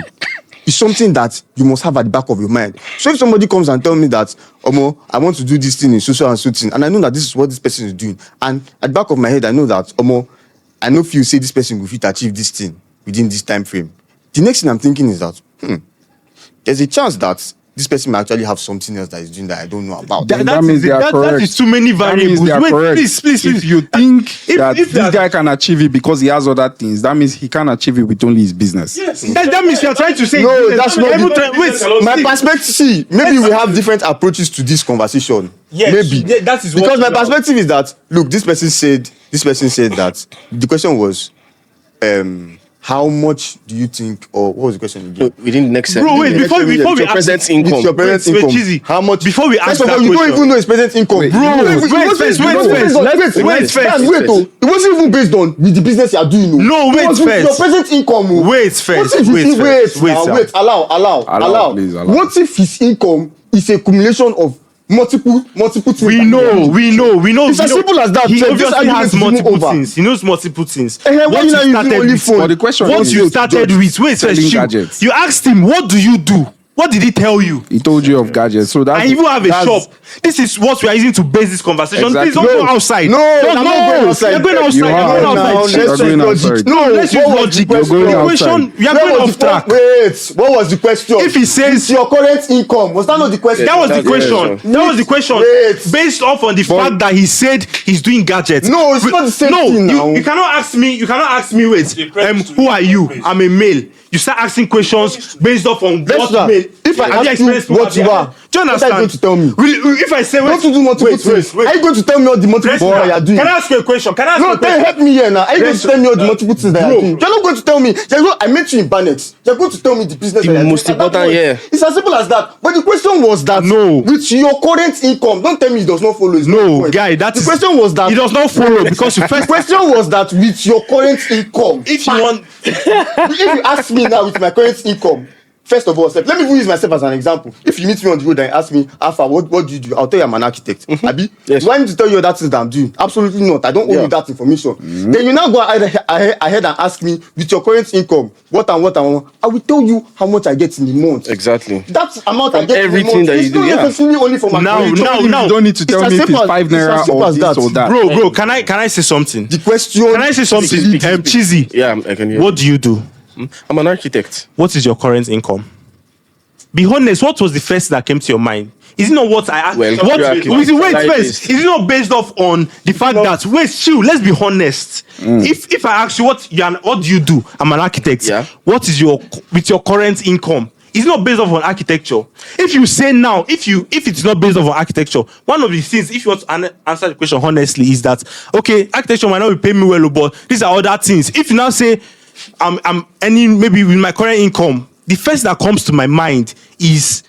[SPEAKER 1] It's something that you must have at the back of your mind. So if somebody comes and tells me that, Omo, I want to do this thing in social and so thing, and I know that this is what this person is doing, and at the back of my head, I know that, Omo, I know if you say this person will fit achieve this thing within this time frame. The next thing I'm thinking is that, there's a chance that this person might actually have something else that is doing that I don't know about.
[SPEAKER 2] That means they are correct.
[SPEAKER 3] That is too many variables.
[SPEAKER 2] That means they are
[SPEAKER 3] Wait,
[SPEAKER 2] correct.
[SPEAKER 3] please.
[SPEAKER 2] If you think that
[SPEAKER 3] if
[SPEAKER 2] this guy can achieve it because he has other things, that means he can't achieve it with only his business.
[SPEAKER 7] Yes.
[SPEAKER 3] That means you are trying to say
[SPEAKER 1] No, that's not
[SPEAKER 3] wait.
[SPEAKER 1] my perspective. See, maybe we have different approaches to this conversation.
[SPEAKER 3] Yes,
[SPEAKER 1] maybe
[SPEAKER 3] that is
[SPEAKER 1] because
[SPEAKER 3] what
[SPEAKER 1] my perspective is that look, this person said that the question was, how much do you think, or what was the question again?
[SPEAKER 4] Within the next
[SPEAKER 3] Bro, wait, before we
[SPEAKER 4] your
[SPEAKER 3] ask
[SPEAKER 4] present
[SPEAKER 3] it,
[SPEAKER 4] income.
[SPEAKER 1] With your present
[SPEAKER 3] Wait,
[SPEAKER 1] income,
[SPEAKER 3] Chizzy,
[SPEAKER 1] how much?
[SPEAKER 3] before we ask
[SPEAKER 1] First of all,
[SPEAKER 3] that
[SPEAKER 1] you don't
[SPEAKER 3] question-
[SPEAKER 1] even know his present income.
[SPEAKER 2] Wait,
[SPEAKER 1] Bro,
[SPEAKER 2] wait
[SPEAKER 1] it wasn't it wasn't based on with the business you are doing. Oh.
[SPEAKER 3] No, wait
[SPEAKER 1] It was with
[SPEAKER 3] first.
[SPEAKER 1] your present income. Oh.
[SPEAKER 3] Wait first,
[SPEAKER 1] What if
[SPEAKER 3] wait
[SPEAKER 1] his-
[SPEAKER 3] first, wait,
[SPEAKER 1] now,
[SPEAKER 3] sir.
[SPEAKER 1] wait, allow.
[SPEAKER 2] Please, allow.
[SPEAKER 1] What if his income is a accumulation of multiple things?
[SPEAKER 3] We know.
[SPEAKER 1] It's as simple as that.
[SPEAKER 3] He
[SPEAKER 1] So this
[SPEAKER 3] obviously
[SPEAKER 1] argument
[SPEAKER 3] has
[SPEAKER 1] is even
[SPEAKER 3] multiple
[SPEAKER 1] over.
[SPEAKER 3] things. He knows multiple things.
[SPEAKER 1] Why
[SPEAKER 3] What
[SPEAKER 1] you
[SPEAKER 3] you
[SPEAKER 1] not using
[SPEAKER 3] started
[SPEAKER 1] only
[SPEAKER 3] with,
[SPEAKER 1] phone?
[SPEAKER 2] But the question
[SPEAKER 3] what
[SPEAKER 2] is,
[SPEAKER 3] you started with, wait
[SPEAKER 2] selling
[SPEAKER 3] first,
[SPEAKER 2] gadgets.
[SPEAKER 3] you asked him, what do you do? What did he tell you?
[SPEAKER 2] He told you of gadgets, so that's
[SPEAKER 3] I even have a
[SPEAKER 2] that's-
[SPEAKER 3] shop. This is what we are using to base this conversation.
[SPEAKER 2] Exactly.
[SPEAKER 3] Please don't go outside.
[SPEAKER 1] No,
[SPEAKER 3] Don't
[SPEAKER 1] I'm
[SPEAKER 3] go.
[SPEAKER 1] not going outside.
[SPEAKER 3] You're going outside.
[SPEAKER 2] You
[SPEAKER 3] You're
[SPEAKER 2] are
[SPEAKER 3] going
[SPEAKER 2] now.
[SPEAKER 3] outside.
[SPEAKER 1] Let's
[SPEAKER 2] You're
[SPEAKER 1] use
[SPEAKER 2] going
[SPEAKER 1] logic.
[SPEAKER 2] outside.
[SPEAKER 1] No,
[SPEAKER 3] Let's use
[SPEAKER 1] what was
[SPEAKER 3] logic.
[SPEAKER 1] the question?
[SPEAKER 2] You're going
[SPEAKER 3] The
[SPEAKER 2] outside.
[SPEAKER 3] question, you are
[SPEAKER 1] Where
[SPEAKER 3] going
[SPEAKER 1] was
[SPEAKER 3] off
[SPEAKER 1] the
[SPEAKER 3] track.
[SPEAKER 1] Wait, what was the question?
[SPEAKER 3] If he says
[SPEAKER 1] your current income, was that not the question?
[SPEAKER 3] that was the
[SPEAKER 4] That's the
[SPEAKER 3] question.
[SPEAKER 4] question.
[SPEAKER 3] That was the question.
[SPEAKER 1] Wait.
[SPEAKER 3] Based off on the fact that he said he's doing gadgets.
[SPEAKER 1] No, it's not the same thing now.
[SPEAKER 3] You cannot ask me. Wait. Who are you? I'm a male. You start asking questions based off on what
[SPEAKER 1] Let's
[SPEAKER 3] male.
[SPEAKER 1] if I
[SPEAKER 3] Have you
[SPEAKER 1] ask you
[SPEAKER 3] experienced
[SPEAKER 1] what you are,
[SPEAKER 3] do you
[SPEAKER 1] what are you
[SPEAKER 3] understand?
[SPEAKER 1] going to tell me?
[SPEAKER 3] If I say
[SPEAKER 1] Don't you do multiple things? Are you going to tell me all the multiple things that you are doing?
[SPEAKER 3] Can I ask you a question?
[SPEAKER 1] No, then help me here now. Are you going to tell me all the multiple things that you are doing? You're not going to tell me. I met you in Barnet. You're going to tell me the business
[SPEAKER 4] The
[SPEAKER 1] that you are doing.
[SPEAKER 4] most
[SPEAKER 1] At that
[SPEAKER 4] important,
[SPEAKER 1] point,
[SPEAKER 4] yeah.
[SPEAKER 1] It's as simple as that. But the question was that
[SPEAKER 3] No.
[SPEAKER 1] with your current income, don't tell me it does not follow. It's not the
[SPEAKER 3] No,
[SPEAKER 1] point.
[SPEAKER 3] guy,
[SPEAKER 1] The question was that
[SPEAKER 3] it does not follow because you
[SPEAKER 1] the
[SPEAKER 3] first.
[SPEAKER 1] question was that with your current income,
[SPEAKER 3] If you want,
[SPEAKER 1] if you ask me now with my current income, first of all, let me even use myself as an example. If you meet me on the road and ask me, Alpha, what do you do? I'll tell you I'm an architect. Abi?
[SPEAKER 4] Yes.
[SPEAKER 1] Do I need to tell you that things that I'm doing? Absolutely not. I don't owe you that information. Then you now go ahead and ask me with your current income, what and what. I will tell you how much I get in the month.
[SPEAKER 4] Exactly.
[SPEAKER 1] That amount I
[SPEAKER 4] From
[SPEAKER 1] get
[SPEAKER 4] everything
[SPEAKER 1] in the month.
[SPEAKER 4] that you
[SPEAKER 1] It's
[SPEAKER 4] do,
[SPEAKER 1] not
[SPEAKER 4] yeah.
[SPEAKER 1] necessarily only for my
[SPEAKER 3] Now,
[SPEAKER 1] current
[SPEAKER 3] now,
[SPEAKER 1] income.
[SPEAKER 3] now.
[SPEAKER 2] You don't need to tell
[SPEAKER 1] It's
[SPEAKER 2] me
[SPEAKER 1] as
[SPEAKER 2] if it's
[SPEAKER 1] simple as-
[SPEAKER 2] 5
[SPEAKER 1] it's as
[SPEAKER 2] naira
[SPEAKER 1] simple
[SPEAKER 2] or
[SPEAKER 1] as
[SPEAKER 2] this
[SPEAKER 1] that.
[SPEAKER 2] or that.
[SPEAKER 3] bro, can I say something?
[SPEAKER 1] The question.
[SPEAKER 3] Can I say something? Chizzy,
[SPEAKER 4] Yeah, I can hear.
[SPEAKER 3] what do you do?
[SPEAKER 4] I'm an architect.
[SPEAKER 3] What is your current income? Be honest. What was the first that came to your mind? Is it not what I asked?
[SPEAKER 4] Well,
[SPEAKER 3] What?
[SPEAKER 4] exactly.
[SPEAKER 3] Wait
[SPEAKER 4] Like
[SPEAKER 3] first. Is it not based off on the fact that chill? Let's be honest. If I ask you what do you do? I'm an architect.
[SPEAKER 4] Yeah.
[SPEAKER 3] What is with your current income? It's not based off on architecture. If you say now, if it's not based off on architecture, one of the things, if you want to answer the question honestly, is that okay, architecture might not be paying me well, but these are other things. If you now say I'm earning maybe with my current income, the first that comes to my mind is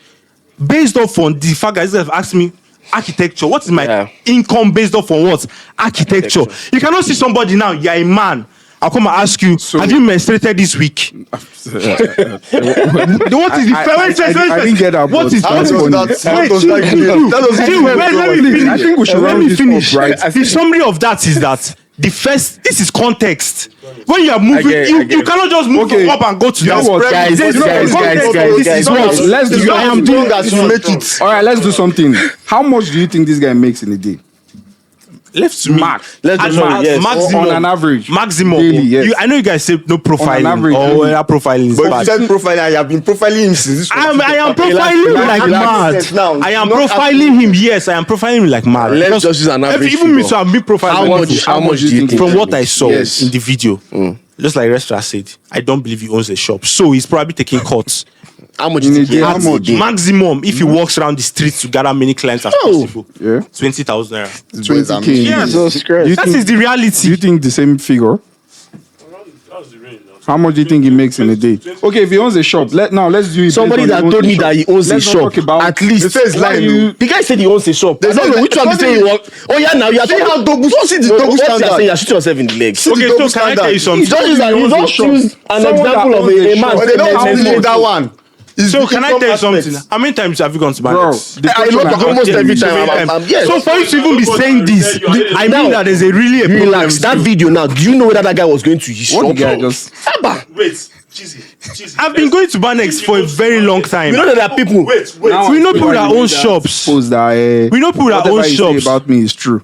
[SPEAKER 3] based off on the fact that you have asked me architecture. What is my income based off on what? Architecture. You cannot see somebody now, you're a man, I'll come and ask you, have you menstruated this week? What is the
[SPEAKER 2] I didn't get that.
[SPEAKER 3] What is
[SPEAKER 1] How does that
[SPEAKER 2] I think we should
[SPEAKER 3] let
[SPEAKER 2] run
[SPEAKER 3] me
[SPEAKER 2] this
[SPEAKER 3] finish.
[SPEAKER 2] up, right?
[SPEAKER 3] The summary of that is that this is context. When you are moving, you cannot just move from up and go to down.
[SPEAKER 2] Guys,
[SPEAKER 3] This is what.
[SPEAKER 2] Let's do
[SPEAKER 1] I am doing that to make it.
[SPEAKER 2] All right, let's do something. How much do you think this guy makes in a day?
[SPEAKER 3] Left to me.
[SPEAKER 4] Let's do something, yes.
[SPEAKER 3] Maximum.
[SPEAKER 2] On an average.
[SPEAKER 3] Maximum.
[SPEAKER 2] Daily, yes.
[SPEAKER 3] I know you guys say no profiling.
[SPEAKER 2] average,
[SPEAKER 3] Or
[SPEAKER 2] daily.
[SPEAKER 3] profiling is
[SPEAKER 1] But you
[SPEAKER 3] bad.
[SPEAKER 1] said profiling, I have been profiling him since this.
[SPEAKER 3] I am profiling him like
[SPEAKER 1] Relax.
[SPEAKER 3] mad.
[SPEAKER 1] Now,
[SPEAKER 3] I am
[SPEAKER 1] not
[SPEAKER 3] profiling him. Yes, I am profiling him like mad.
[SPEAKER 4] Let's
[SPEAKER 3] Because
[SPEAKER 4] just use an average
[SPEAKER 3] even me,
[SPEAKER 4] figure.
[SPEAKER 3] so I'm being profiling.
[SPEAKER 4] How much do you think?
[SPEAKER 3] From what I saw
[SPEAKER 4] Yes.
[SPEAKER 3] in the video, just like Restra said, I don't believe he owns a shop. So he's probably taking cuts.
[SPEAKER 4] How much
[SPEAKER 2] In
[SPEAKER 4] do
[SPEAKER 2] a
[SPEAKER 4] you
[SPEAKER 2] day,
[SPEAKER 4] think?
[SPEAKER 2] how
[SPEAKER 4] At
[SPEAKER 2] much?
[SPEAKER 4] a day?
[SPEAKER 3] Maximum, if he walks around the streets to gather many clients as possible,
[SPEAKER 2] Yeah.
[SPEAKER 3] 20,000 naira.
[SPEAKER 2] 20K.
[SPEAKER 3] Yes.
[SPEAKER 4] Jesus Christ.
[SPEAKER 3] That is the
[SPEAKER 2] Do
[SPEAKER 3] reality.
[SPEAKER 2] you think the same figure?
[SPEAKER 7] That's the range now.
[SPEAKER 2] How much do you think he makes in a day? Okay, if he owns a shop, let's do it.
[SPEAKER 4] Somebody
[SPEAKER 2] based on
[SPEAKER 4] that
[SPEAKER 2] he owns
[SPEAKER 4] told
[SPEAKER 2] a
[SPEAKER 4] me
[SPEAKER 2] shop.
[SPEAKER 4] that he owns a
[SPEAKER 2] Let's not
[SPEAKER 4] shop,
[SPEAKER 2] talk about
[SPEAKER 4] at least.
[SPEAKER 1] They say it's
[SPEAKER 2] why
[SPEAKER 1] lying.
[SPEAKER 2] you-
[SPEAKER 4] The guy said he owns a shop. I
[SPEAKER 1] There's
[SPEAKER 4] don't know
[SPEAKER 1] no-
[SPEAKER 4] which one to say he wants. Oh yeah, now you are
[SPEAKER 1] See how double-
[SPEAKER 4] Don't see the
[SPEAKER 1] see the double
[SPEAKER 4] what you are
[SPEAKER 1] standard.
[SPEAKER 4] saying. You are shooting yourself in the leg.
[SPEAKER 1] See the
[SPEAKER 3] Okay,
[SPEAKER 1] double
[SPEAKER 3] so can I tell you
[SPEAKER 1] standard.
[SPEAKER 3] something?
[SPEAKER 4] He just use an
[SPEAKER 2] Someone
[SPEAKER 4] example
[SPEAKER 2] that
[SPEAKER 4] of
[SPEAKER 2] owns a
[SPEAKER 4] a
[SPEAKER 2] shop.
[SPEAKER 4] man.
[SPEAKER 1] But they don't
[SPEAKER 4] saying
[SPEAKER 1] believe
[SPEAKER 4] men
[SPEAKER 1] that
[SPEAKER 4] smoke.
[SPEAKER 1] one. It's
[SPEAKER 3] So
[SPEAKER 1] the
[SPEAKER 3] can I
[SPEAKER 1] income
[SPEAKER 3] tell you
[SPEAKER 1] aspect.
[SPEAKER 3] something? How many times have you gone to
[SPEAKER 2] Bro,
[SPEAKER 3] Banks?
[SPEAKER 2] the
[SPEAKER 4] I
[SPEAKER 2] question
[SPEAKER 4] love
[SPEAKER 2] I
[SPEAKER 4] almost
[SPEAKER 2] asked
[SPEAKER 4] every
[SPEAKER 2] you-
[SPEAKER 4] time. Yes.
[SPEAKER 3] So for you to even be saying this, I mean that there's a really a problem.
[SPEAKER 4] Relax. That video now. Do you know whether that guy was going to his
[SPEAKER 2] What
[SPEAKER 4] shop?
[SPEAKER 2] the guy just
[SPEAKER 4] Abba.
[SPEAKER 7] Wait, cheesy.
[SPEAKER 3] I've been going to Banex for a very long time.
[SPEAKER 4] You know that there are people.
[SPEAKER 7] Wait.
[SPEAKER 3] We know people that own shops.
[SPEAKER 2] suppose that
[SPEAKER 3] We know people that
[SPEAKER 2] whatever
[SPEAKER 3] own
[SPEAKER 2] you say
[SPEAKER 3] shops.
[SPEAKER 2] about me is true.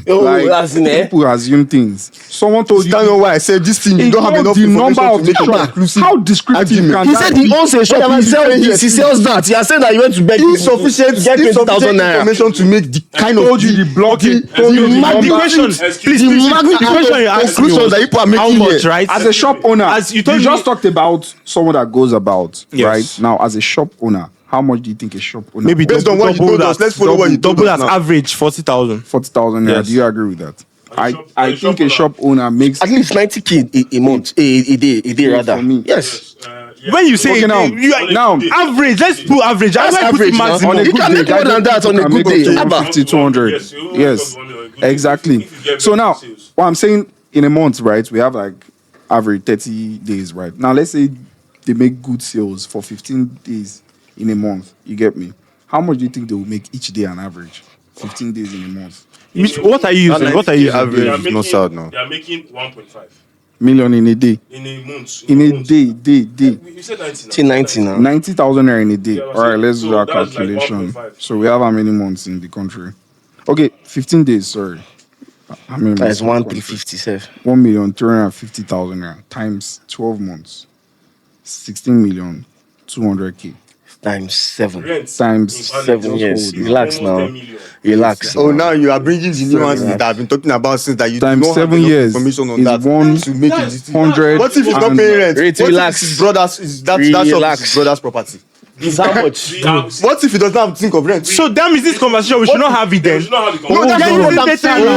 [SPEAKER 4] Oh,
[SPEAKER 2] Like,
[SPEAKER 4] that's in there.
[SPEAKER 2] people assume things. Someone told you.
[SPEAKER 1] That's not why I said this thing. You don't have enough
[SPEAKER 2] the
[SPEAKER 1] information
[SPEAKER 2] number
[SPEAKER 1] to
[SPEAKER 2] of
[SPEAKER 1] make
[SPEAKER 2] the
[SPEAKER 1] it
[SPEAKER 2] shop.
[SPEAKER 1] conclusive.
[SPEAKER 2] How descriptive
[SPEAKER 1] argument.
[SPEAKER 2] can
[SPEAKER 4] He
[SPEAKER 2] that
[SPEAKER 4] said
[SPEAKER 2] be?
[SPEAKER 4] he owns a shop.
[SPEAKER 1] Yeah,
[SPEAKER 4] He
[SPEAKER 1] but
[SPEAKER 4] sells
[SPEAKER 1] he's
[SPEAKER 4] this. He sells that. He has said that he went to beg
[SPEAKER 1] Insufficient,
[SPEAKER 4] to get 20,000 naira.
[SPEAKER 1] information to make the kind of
[SPEAKER 2] told you the blocking.
[SPEAKER 3] The
[SPEAKER 2] number.
[SPEAKER 3] question,
[SPEAKER 7] Excuse
[SPEAKER 3] please,
[SPEAKER 7] me.
[SPEAKER 3] the question you asked me
[SPEAKER 1] conclusions
[SPEAKER 3] was
[SPEAKER 1] that people are
[SPEAKER 3] how
[SPEAKER 1] making
[SPEAKER 3] much,
[SPEAKER 1] here.
[SPEAKER 3] right?
[SPEAKER 2] As a shop owner,
[SPEAKER 3] As you
[SPEAKER 2] you
[SPEAKER 3] told me-
[SPEAKER 2] just talked about someone that goes about,
[SPEAKER 3] Yes.
[SPEAKER 2] right? Now, as a shop owner, how much do you think a shop owner?
[SPEAKER 3] Maybe
[SPEAKER 1] Based on what you
[SPEAKER 3] double
[SPEAKER 1] told
[SPEAKER 3] that.
[SPEAKER 1] us, let's follow what you told
[SPEAKER 3] Double
[SPEAKER 1] us
[SPEAKER 3] that
[SPEAKER 1] now.
[SPEAKER 3] average 40,000.
[SPEAKER 2] 40,000 naira.
[SPEAKER 3] Yes.
[SPEAKER 2] Do you agree with that? I
[SPEAKER 7] a
[SPEAKER 2] think
[SPEAKER 7] shop
[SPEAKER 2] a shop owner makes.
[SPEAKER 4] At least 90K a month, a day rather.
[SPEAKER 2] For me.
[SPEAKER 4] Yes.
[SPEAKER 3] When you say
[SPEAKER 2] Okay, now- now-
[SPEAKER 3] average, let's put average.
[SPEAKER 4] That's
[SPEAKER 3] I put
[SPEAKER 4] average
[SPEAKER 3] it
[SPEAKER 4] now.
[SPEAKER 3] maximum.
[SPEAKER 2] On a
[SPEAKER 4] You
[SPEAKER 2] good
[SPEAKER 4] can
[SPEAKER 2] day,
[SPEAKER 4] make more
[SPEAKER 2] guys,
[SPEAKER 4] than that on a
[SPEAKER 2] can
[SPEAKER 4] good
[SPEAKER 2] make up
[SPEAKER 4] day.
[SPEAKER 2] to
[SPEAKER 4] Abba.
[SPEAKER 2] 150, 200.
[SPEAKER 7] Yes, you
[SPEAKER 2] Yes,
[SPEAKER 7] want to get
[SPEAKER 2] exactly.
[SPEAKER 7] if you get
[SPEAKER 2] So now,
[SPEAKER 7] sales.
[SPEAKER 2] what I'm saying in a month, right? We have like average 30 days, right? Now, let's say they make good sales for 15 days in a month. You get me? How much do you think they will make each day on average? 15 days in a month.
[SPEAKER 3] What are you using? What are you using?
[SPEAKER 1] Average.
[SPEAKER 7] They are
[SPEAKER 1] It's not
[SPEAKER 7] making-
[SPEAKER 1] sad now.
[SPEAKER 7] They are making 1.5
[SPEAKER 2] Million in a day.
[SPEAKER 7] in a month.
[SPEAKER 2] In a
[SPEAKER 7] month.
[SPEAKER 2] day.
[SPEAKER 7] You said 90 now.
[SPEAKER 4] 90 now.
[SPEAKER 2] 90,000 naira in a day.
[SPEAKER 7] Yeah,
[SPEAKER 2] All right, let's do
[SPEAKER 7] so
[SPEAKER 2] our
[SPEAKER 7] that's like
[SPEAKER 2] calculation.
[SPEAKER 7] 1.5.
[SPEAKER 2] So we have how many months in the country? Okay, 15 days, sorry. How many
[SPEAKER 4] That
[SPEAKER 2] months
[SPEAKER 4] is
[SPEAKER 2] in the
[SPEAKER 4] 1,357.
[SPEAKER 2] 1,350,000 naira times 12 months. 16,200,000
[SPEAKER 4] Times 7.
[SPEAKER 7] Rent
[SPEAKER 2] times
[SPEAKER 7] in Banex
[SPEAKER 4] 7
[SPEAKER 7] just
[SPEAKER 4] years.
[SPEAKER 2] hold now.
[SPEAKER 4] Relax
[SPEAKER 7] almost
[SPEAKER 4] now.
[SPEAKER 7] 10 million.
[SPEAKER 4] Relax.
[SPEAKER 1] Oh, now you are bringing the nuances that I've been talking about since that you do
[SPEAKER 2] times
[SPEAKER 1] not have
[SPEAKER 2] 7
[SPEAKER 1] enough
[SPEAKER 2] years
[SPEAKER 1] information on
[SPEAKER 2] is
[SPEAKER 1] that to make it.
[SPEAKER 7] That's-
[SPEAKER 2] 100.
[SPEAKER 1] What if he's not
[SPEAKER 2] and-
[SPEAKER 1] paying rent?
[SPEAKER 4] Wait,
[SPEAKER 1] What
[SPEAKER 4] relax.
[SPEAKER 1] if it's his brother's? That shop
[SPEAKER 4] Relax.
[SPEAKER 1] is his brother's property.
[SPEAKER 4] Is how much?
[SPEAKER 7] We are-
[SPEAKER 1] What if he doesn't have to think of rent?
[SPEAKER 3] So damn is this conversation? We should not have it
[SPEAKER 7] we
[SPEAKER 3] then.
[SPEAKER 7] should not have the
[SPEAKER 1] No,
[SPEAKER 7] conversation.
[SPEAKER 1] that's
[SPEAKER 3] Can
[SPEAKER 1] not
[SPEAKER 3] you
[SPEAKER 1] what
[SPEAKER 3] use
[SPEAKER 1] I'm
[SPEAKER 3] data?
[SPEAKER 1] saying.
[SPEAKER 3] We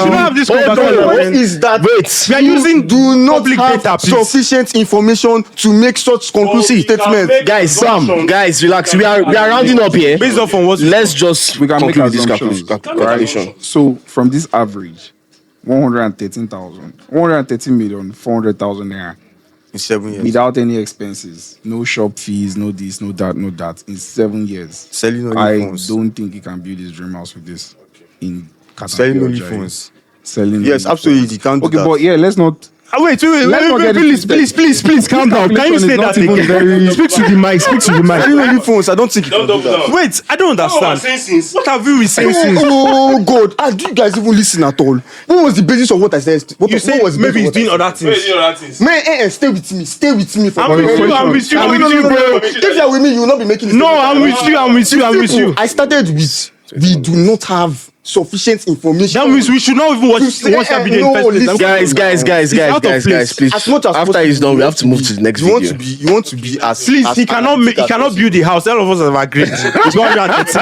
[SPEAKER 3] should not have this conversation.
[SPEAKER 1] What is that?
[SPEAKER 4] Wait.
[SPEAKER 3] We are using
[SPEAKER 1] Do not
[SPEAKER 3] public
[SPEAKER 1] have
[SPEAKER 3] data, please.
[SPEAKER 1] sufficient information to make such conclusive
[SPEAKER 7] we can
[SPEAKER 1] statements.
[SPEAKER 7] make-
[SPEAKER 4] Guys,
[SPEAKER 7] Assumptions.
[SPEAKER 4] guys, relax. We are rounding up here.
[SPEAKER 3] based off on what
[SPEAKER 4] Let's just
[SPEAKER 2] We can make
[SPEAKER 4] conclude this
[SPEAKER 2] assumptions,
[SPEAKER 4] calculation.
[SPEAKER 2] right? So from this average, 113,400,000 naira
[SPEAKER 1] In 7 years.
[SPEAKER 2] without any expenses, no shop fees, no this, no that, no that. In 7 years,
[SPEAKER 1] Selling only
[SPEAKER 2] I
[SPEAKER 1] phones.
[SPEAKER 2] don't think he can build his dream house with this. In
[SPEAKER 1] Selling
[SPEAKER 2] Katampi or
[SPEAKER 1] only
[SPEAKER 2] Jai.
[SPEAKER 1] phones.
[SPEAKER 2] Selling
[SPEAKER 1] Yes,
[SPEAKER 2] only
[SPEAKER 1] absolutely,
[SPEAKER 2] phones.
[SPEAKER 1] you can't do
[SPEAKER 2] Okay,
[SPEAKER 1] that.
[SPEAKER 2] but yeah, let's not.
[SPEAKER 3] Wait,
[SPEAKER 2] Let's not get it
[SPEAKER 3] please, calm down. Can you
[SPEAKER 2] calculation
[SPEAKER 3] say
[SPEAKER 2] is not
[SPEAKER 3] that
[SPEAKER 2] even
[SPEAKER 3] again?
[SPEAKER 2] very-
[SPEAKER 3] Speak to the mic. Speak to the
[SPEAKER 1] Selling
[SPEAKER 3] mic.
[SPEAKER 1] only phones, I don't think you
[SPEAKER 7] Don't
[SPEAKER 1] can do
[SPEAKER 7] double
[SPEAKER 1] that.
[SPEAKER 7] down.
[SPEAKER 3] Wait, I don't
[SPEAKER 7] That's what I'm
[SPEAKER 3] understand.
[SPEAKER 7] saying since.
[SPEAKER 3] What have we been saying since?
[SPEAKER 1] Oh God! Do you guys even listen at all? What was the basis of what I said? What
[SPEAKER 3] You
[SPEAKER 1] what
[SPEAKER 3] say
[SPEAKER 1] was the
[SPEAKER 3] maybe
[SPEAKER 1] basis
[SPEAKER 3] he's
[SPEAKER 1] of
[SPEAKER 3] doing
[SPEAKER 1] what I
[SPEAKER 3] other
[SPEAKER 1] said?
[SPEAKER 7] Wait,
[SPEAKER 3] things.
[SPEAKER 7] you know that things.
[SPEAKER 1] Man, stay with me. Stay with me for
[SPEAKER 3] I'm with you. I'm with you.
[SPEAKER 1] No,
[SPEAKER 3] I'm
[SPEAKER 1] no,
[SPEAKER 3] with you,
[SPEAKER 1] no, no,
[SPEAKER 3] bro.
[SPEAKER 1] no. If you are with me, you will not be making.
[SPEAKER 3] No, I'm with you. I'm with you. I'm with you.
[SPEAKER 1] I started with we do not have sufficient information.
[SPEAKER 3] That means we should not even watch
[SPEAKER 1] say,
[SPEAKER 3] that video in
[SPEAKER 1] no,
[SPEAKER 3] the first place.
[SPEAKER 1] listen.
[SPEAKER 4] Guys,
[SPEAKER 3] out of place.
[SPEAKER 4] please.
[SPEAKER 1] As much as
[SPEAKER 4] After
[SPEAKER 1] possible,
[SPEAKER 4] he's done, we have to move to the next
[SPEAKER 1] you want
[SPEAKER 4] video.
[SPEAKER 1] to be. You want to be as.
[SPEAKER 3] Please,
[SPEAKER 1] as
[SPEAKER 3] he cannot
[SPEAKER 1] analytic as
[SPEAKER 3] build
[SPEAKER 1] possible.
[SPEAKER 3] the house. All of us have agreed. It's 130
[SPEAKER 1] No,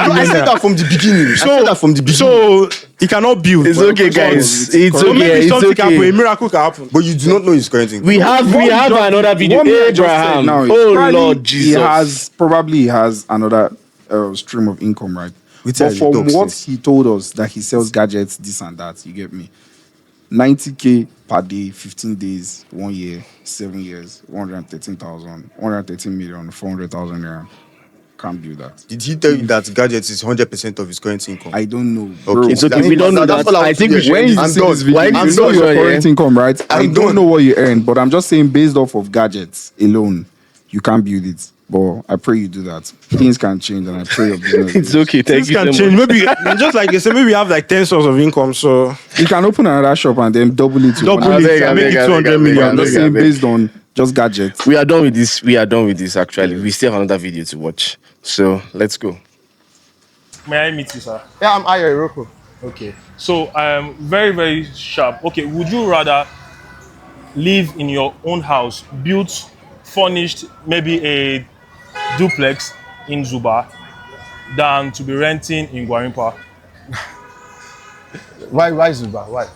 [SPEAKER 1] I
[SPEAKER 3] million
[SPEAKER 1] said
[SPEAKER 3] naira.
[SPEAKER 1] that from the beginning. I said that from the beginning.
[SPEAKER 3] So he cannot build.
[SPEAKER 4] It's okay, guys. It's
[SPEAKER 3] So maybe
[SPEAKER 4] okay. It's
[SPEAKER 3] something can happen. A
[SPEAKER 4] okay.
[SPEAKER 3] miracle can happen.
[SPEAKER 1] But you do not know his current income.
[SPEAKER 4] We have another video.
[SPEAKER 2] What me I just said
[SPEAKER 4] Abraham.
[SPEAKER 2] now is
[SPEAKER 4] Oh
[SPEAKER 2] probably
[SPEAKER 4] Lord Jesus.
[SPEAKER 2] He has another stream of income, right?
[SPEAKER 1] Which
[SPEAKER 2] But
[SPEAKER 1] are the
[SPEAKER 2] from
[SPEAKER 1] dogs
[SPEAKER 2] what
[SPEAKER 1] says?
[SPEAKER 2] he told us that he sells gadgets, this and that, you get me. 90K per day, 15 days, 1 year, 7 years, 113,000, 113 million, 400,000 naira. Can't build that.
[SPEAKER 1] Did he tell you that gadgets is 100% of his current income?
[SPEAKER 2] I don't know.
[SPEAKER 1] Okay,
[SPEAKER 4] It's okay. We don't know that. I think we should.
[SPEAKER 2] When you
[SPEAKER 1] I'm
[SPEAKER 2] see
[SPEAKER 1] done.
[SPEAKER 2] this video,
[SPEAKER 4] Why
[SPEAKER 2] you
[SPEAKER 4] did
[SPEAKER 2] know
[SPEAKER 4] you
[SPEAKER 2] your
[SPEAKER 4] say
[SPEAKER 2] current
[SPEAKER 4] yeah?
[SPEAKER 2] income, right? I
[SPEAKER 1] I'm
[SPEAKER 2] don't
[SPEAKER 1] done.
[SPEAKER 2] know what you earn, but I'm just saying based off of gadgets alone, you can't build it. But I pray you do that. Things can change, and I pray your business.
[SPEAKER 4] It's okay. Thank
[SPEAKER 3] Things
[SPEAKER 4] you
[SPEAKER 3] can
[SPEAKER 4] so
[SPEAKER 3] change.
[SPEAKER 4] much.
[SPEAKER 3] Maybe just like you said, maybe you have like 10 sources of income. So
[SPEAKER 2] You can open another shop and then double it. To
[SPEAKER 3] double
[SPEAKER 2] one.
[SPEAKER 3] it and make it 200 million.
[SPEAKER 2] I'm just saying based on just gadgets.
[SPEAKER 4] We are done with this. We are done with this. Actually, we still have another video to watch. So let's go.
[SPEAKER 8] May I meet you, sir?
[SPEAKER 5] Yeah, I'm Ayo Iroko.
[SPEAKER 8] Okay. So very, very sharp. Okay, would you rather live in your own house, built, furnished, maybe a duplex in Zuba, than to be renting in Gwarimpa?
[SPEAKER 5] Why Zuba? Why?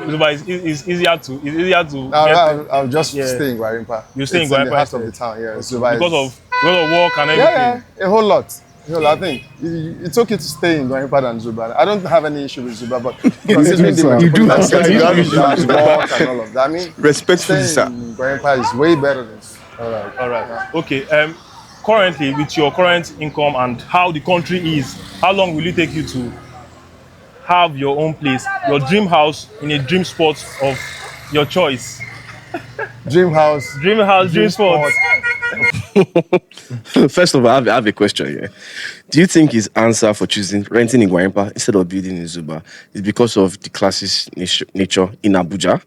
[SPEAKER 8] Zuba is easier to get.
[SPEAKER 5] I'll just
[SPEAKER 8] Yeah.
[SPEAKER 5] stay in Gwarimpa.
[SPEAKER 8] You stay in
[SPEAKER 5] It's in the
[SPEAKER 8] Gwarimpa
[SPEAKER 5] heart of
[SPEAKER 8] instead?
[SPEAKER 5] the town, yeah. Zuba
[SPEAKER 8] because
[SPEAKER 5] is,
[SPEAKER 8] of work and everything.
[SPEAKER 5] yeah, a whole lot. I think it's okay to stay in Gwarimpa than Zuba. I don't have any issue with Zuba, but considering the
[SPEAKER 2] You do
[SPEAKER 5] have
[SPEAKER 1] have
[SPEAKER 5] issues work and all of that. I mean,
[SPEAKER 1] Respectfully,
[SPEAKER 5] staying
[SPEAKER 1] sir.
[SPEAKER 5] in Gwarimpa is way better than.
[SPEAKER 8] All right. Okay. Currently, with your current income and how the country is, how long will it take you to have your own place, your dream house in a dream spot of your choice?
[SPEAKER 5] Dream house.
[SPEAKER 8] Dream house, dream spot.
[SPEAKER 4] First of all, I have a question here. Do you think his answer for choosing renting in Gwarimpa instead of building in Zuba is because of the classist nature in Abuja,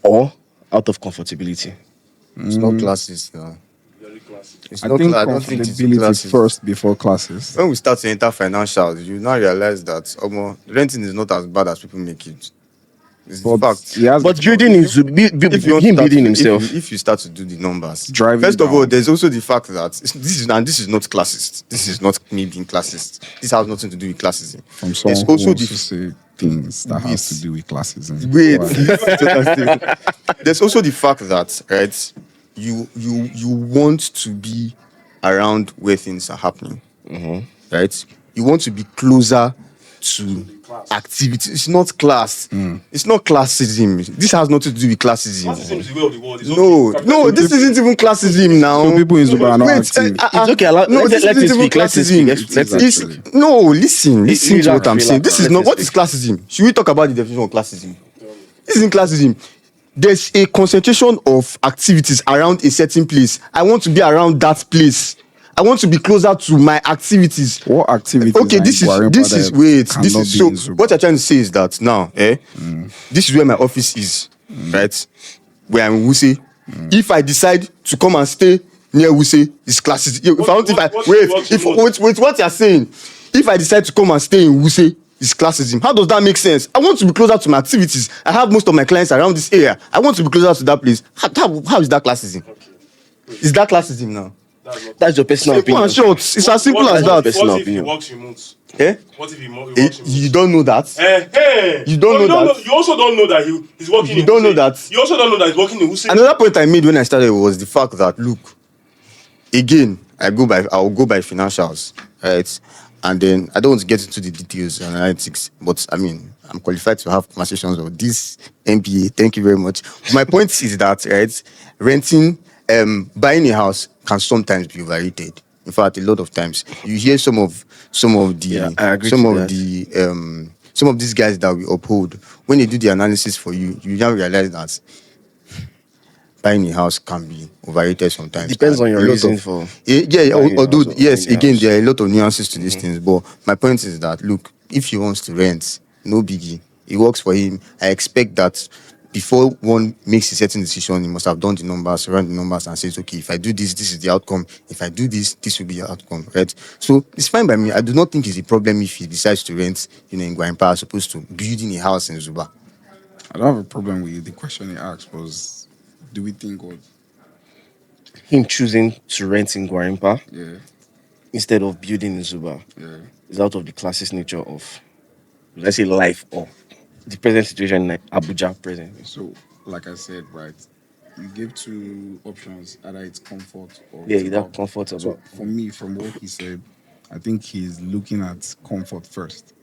[SPEAKER 4] or out of comfortability?
[SPEAKER 1] It's not classes, no. It's
[SPEAKER 2] I
[SPEAKER 1] not
[SPEAKER 2] think
[SPEAKER 1] I don't think it's
[SPEAKER 2] comfortability
[SPEAKER 1] classes.
[SPEAKER 2] first before classes.
[SPEAKER 1] When we start to enter financials, you now realize that renting is not as bad as people make it. It's the
[SPEAKER 2] But
[SPEAKER 1] fact.
[SPEAKER 2] he has
[SPEAKER 4] But building in Zuba,
[SPEAKER 1] If you want
[SPEAKER 4] him
[SPEAKER 1] to start
[SPEAKER 4] building
[SPEAKER 1] to-
[SPEAKER 4] himself.
[SPEAKER 1] if you start to do the numbers,
[SPEAKER 2] Driving
[SPEAKER 1] first of
[SPEAKER 2] down.
[SPEAKER 1] all, there's also the fact that this is not classist. This is not me being classist. This has nothing to do with classism.
[SPEAKER 2] from
[SPEAKER 1] There's
[SPEAKER 2] someone who
[SPEAKER 1] also
[SPEAKER 2] wants
[SPEAKER 1] the
[SPEAKER 2] to say things that has to
[SPEAKER 1] Yes.
[SPEAKER 2] do with classism.
[SPEAKER 1] Wait,
[SPEAKER 2] Why?
[SPEAKER 1] there's also the fact that you want to be around where things are happening, right? You want to be closer to activity. It's not class. It's not classism. This has nothing to do with classism.
[SPEAKER 7] Classism is the way of the world. It's
[SPEAKER 1] No,
[SPEAKER 7] okay.
[SPEAKER 1] no, this isn't even classism now.
[SPEAKER 2] Some people in Zuba are not
[SPEAKER 1] Wait,
[SPEAKER 2] active.
[SPEAKER 4] It's okay,
[SPEAKER 1] no,
[SPEAKER 4] let
[SPEAKER 1] this
[SPEAKER 4] him
[SPEAKER 1] isn't even
[SPEAKER 4] speak, let him speak,
[SPEAKER 1] classism.
[SPEAKER 4] let him
[SPEAKER 1] It's-
[SPEAKER 2] speak.
[SPEAKER 1] No, listen to
[SPEAKER 4] Relax,
[SPEAKER 1] what I'm saying.
[SPEAKER 4] relax,
[SPEAKER 1] This is
[SPEAKER 4] let
[SPEAKER 1] not
[SPEAKER 4] him
[SPEAKER 1] what is
[SPEAKER 4] speak.
[SPEAKER 1] classism. Should we talk about the definition of classism? This isn't classism. There's a concentration of activities around a certain place. I want to be around that place. I want to be closer to my activities.
[SPEAKER 2] What activities?
[SPEAKER 1] Okay,
[SPEAKER 2] are
[SPEAKER 1] this
[SPEAKER 2] in
[SPEAKER 1] is
[SPEAKER 2] Gwarimpa
[SPEAKER 1] this is
[SPEAKER 2] that
[SPEAKER 1] wait.
[SPEAKER 2] cannot
[SPEAKER 1] This is
[SPEAKER 2] be
[SPEAKER 1] so.
[SPEAKER 2] in Zuba?
[SPEAKER 1] What you're trying to say is that now, this is where my office is, right? Where I'm in Wuse. If I decide to come and stay near Wuse, it's classes. If I want, if I wait, what you're saying? If I decide to come and stay in Wuse, it's classism. How does that make sense? I want to be closer to my activities. I have most of my clients around this area. I want to be closer to that place. How is that classism? Is that classism now?
[SPEAKER 4] That's your personal
[SPEAKER 1] Simple
[SPEAKER 4] opinion.
[SPEAKER 1] and short. It's as simple as that.
[SPEAKER 4] Personal
[SPEAKER 7] What if he
[SPEAKER 4] opinion.
[SPEAKER 7] works remote?
[SPEAKER 1] Eh?
[SPEAKER 7] What if he works remote?
[SPEAKER 1] You don't know that.
[SPEAKER 7] Hey,
[SPEAKER 1] You don't know that?
[SPEAKER 7] You also don't know that he's working.
[SPEAKER 1] You
[SPEAKER 7] in
[SPEAKER 1] don't know
[SPEAKER 7] Wuse.
[SPEAKER 1] that?
[SPEAKER 7] You also don't know that he's working in Wuse.
[SPEAKER 1] Another point I made when I started was the fact that look, again, I'll go by financials, right? And then I don't want to get into the details and analytics, but I mean, I'm qualified to have conversations of this MBA. Thank you very much. My point is that renting, buying a house can sometimes be overrated. In fact, a lot of times you hear some of
[SPEAKER 4] I agree to
[SPEAKER 1] some of these guys that we uphold, when they do the analysis for you, you now realize that buying a house can be overrated sometimes.
[SPEAKER 4] Depends on
[SPEAKER 1] And
[SPEAKER 4] your
[SPEAKER 1] a lot
[SPEAKER 4] reason
[SPEAKER 1] of-
[SPEAKER 4] for
[SPEAKER 1] yeah.
[SPEAKER 4] buying a
[SPEAKER 1] Although
[SPEAKER 4] house or
[SPEAKER 1] yes,
[SPEAKER 4] owning a
[SPEAKER 1] again
[SPEAKER 4] house.
[SPEAKER 1] there are a lot of nuances to these things. But my point is that look, if he wants to rent, no biggie. It works for him. I expect that before one makes a certain decision, he must have done the numbers, run the numbers, and says, okay, if I do this, this is the outcome. If I do this, this will be the outcome, right? So it's fine by me. I do not think it's a problem if he decides to rent, in Gwarimpa, as opposed to building a house in Zuba.
[SPEAKER 2] I don't have a problem with you. The question he asked was, do we think what?
[SPEAKER 4] him choosing to rent in Gwarimpa
[SPEAKER 2] Yeah,
[SPEAKER 4] instead of building in Zuba
[SPEAKER 2] yeah.
[SPEAKER 4] is out of the classist nature of, let's say, life or the present situation in Abuja presently.
[SPEAKER 2] So, like I said, right, you give two options, either it's comfort or
[SPEAKER 4] Yeah,
[SPEAKER 2] it's
[SPEAKER 4] either
[SPEAKER 2] about-
[SPEAKER 4] comfort or
[SPEAKER 2] So,
[SPEAKER 4] about-
[SPEAKER 2] for me, from what he said, I think he's looking at comfort first.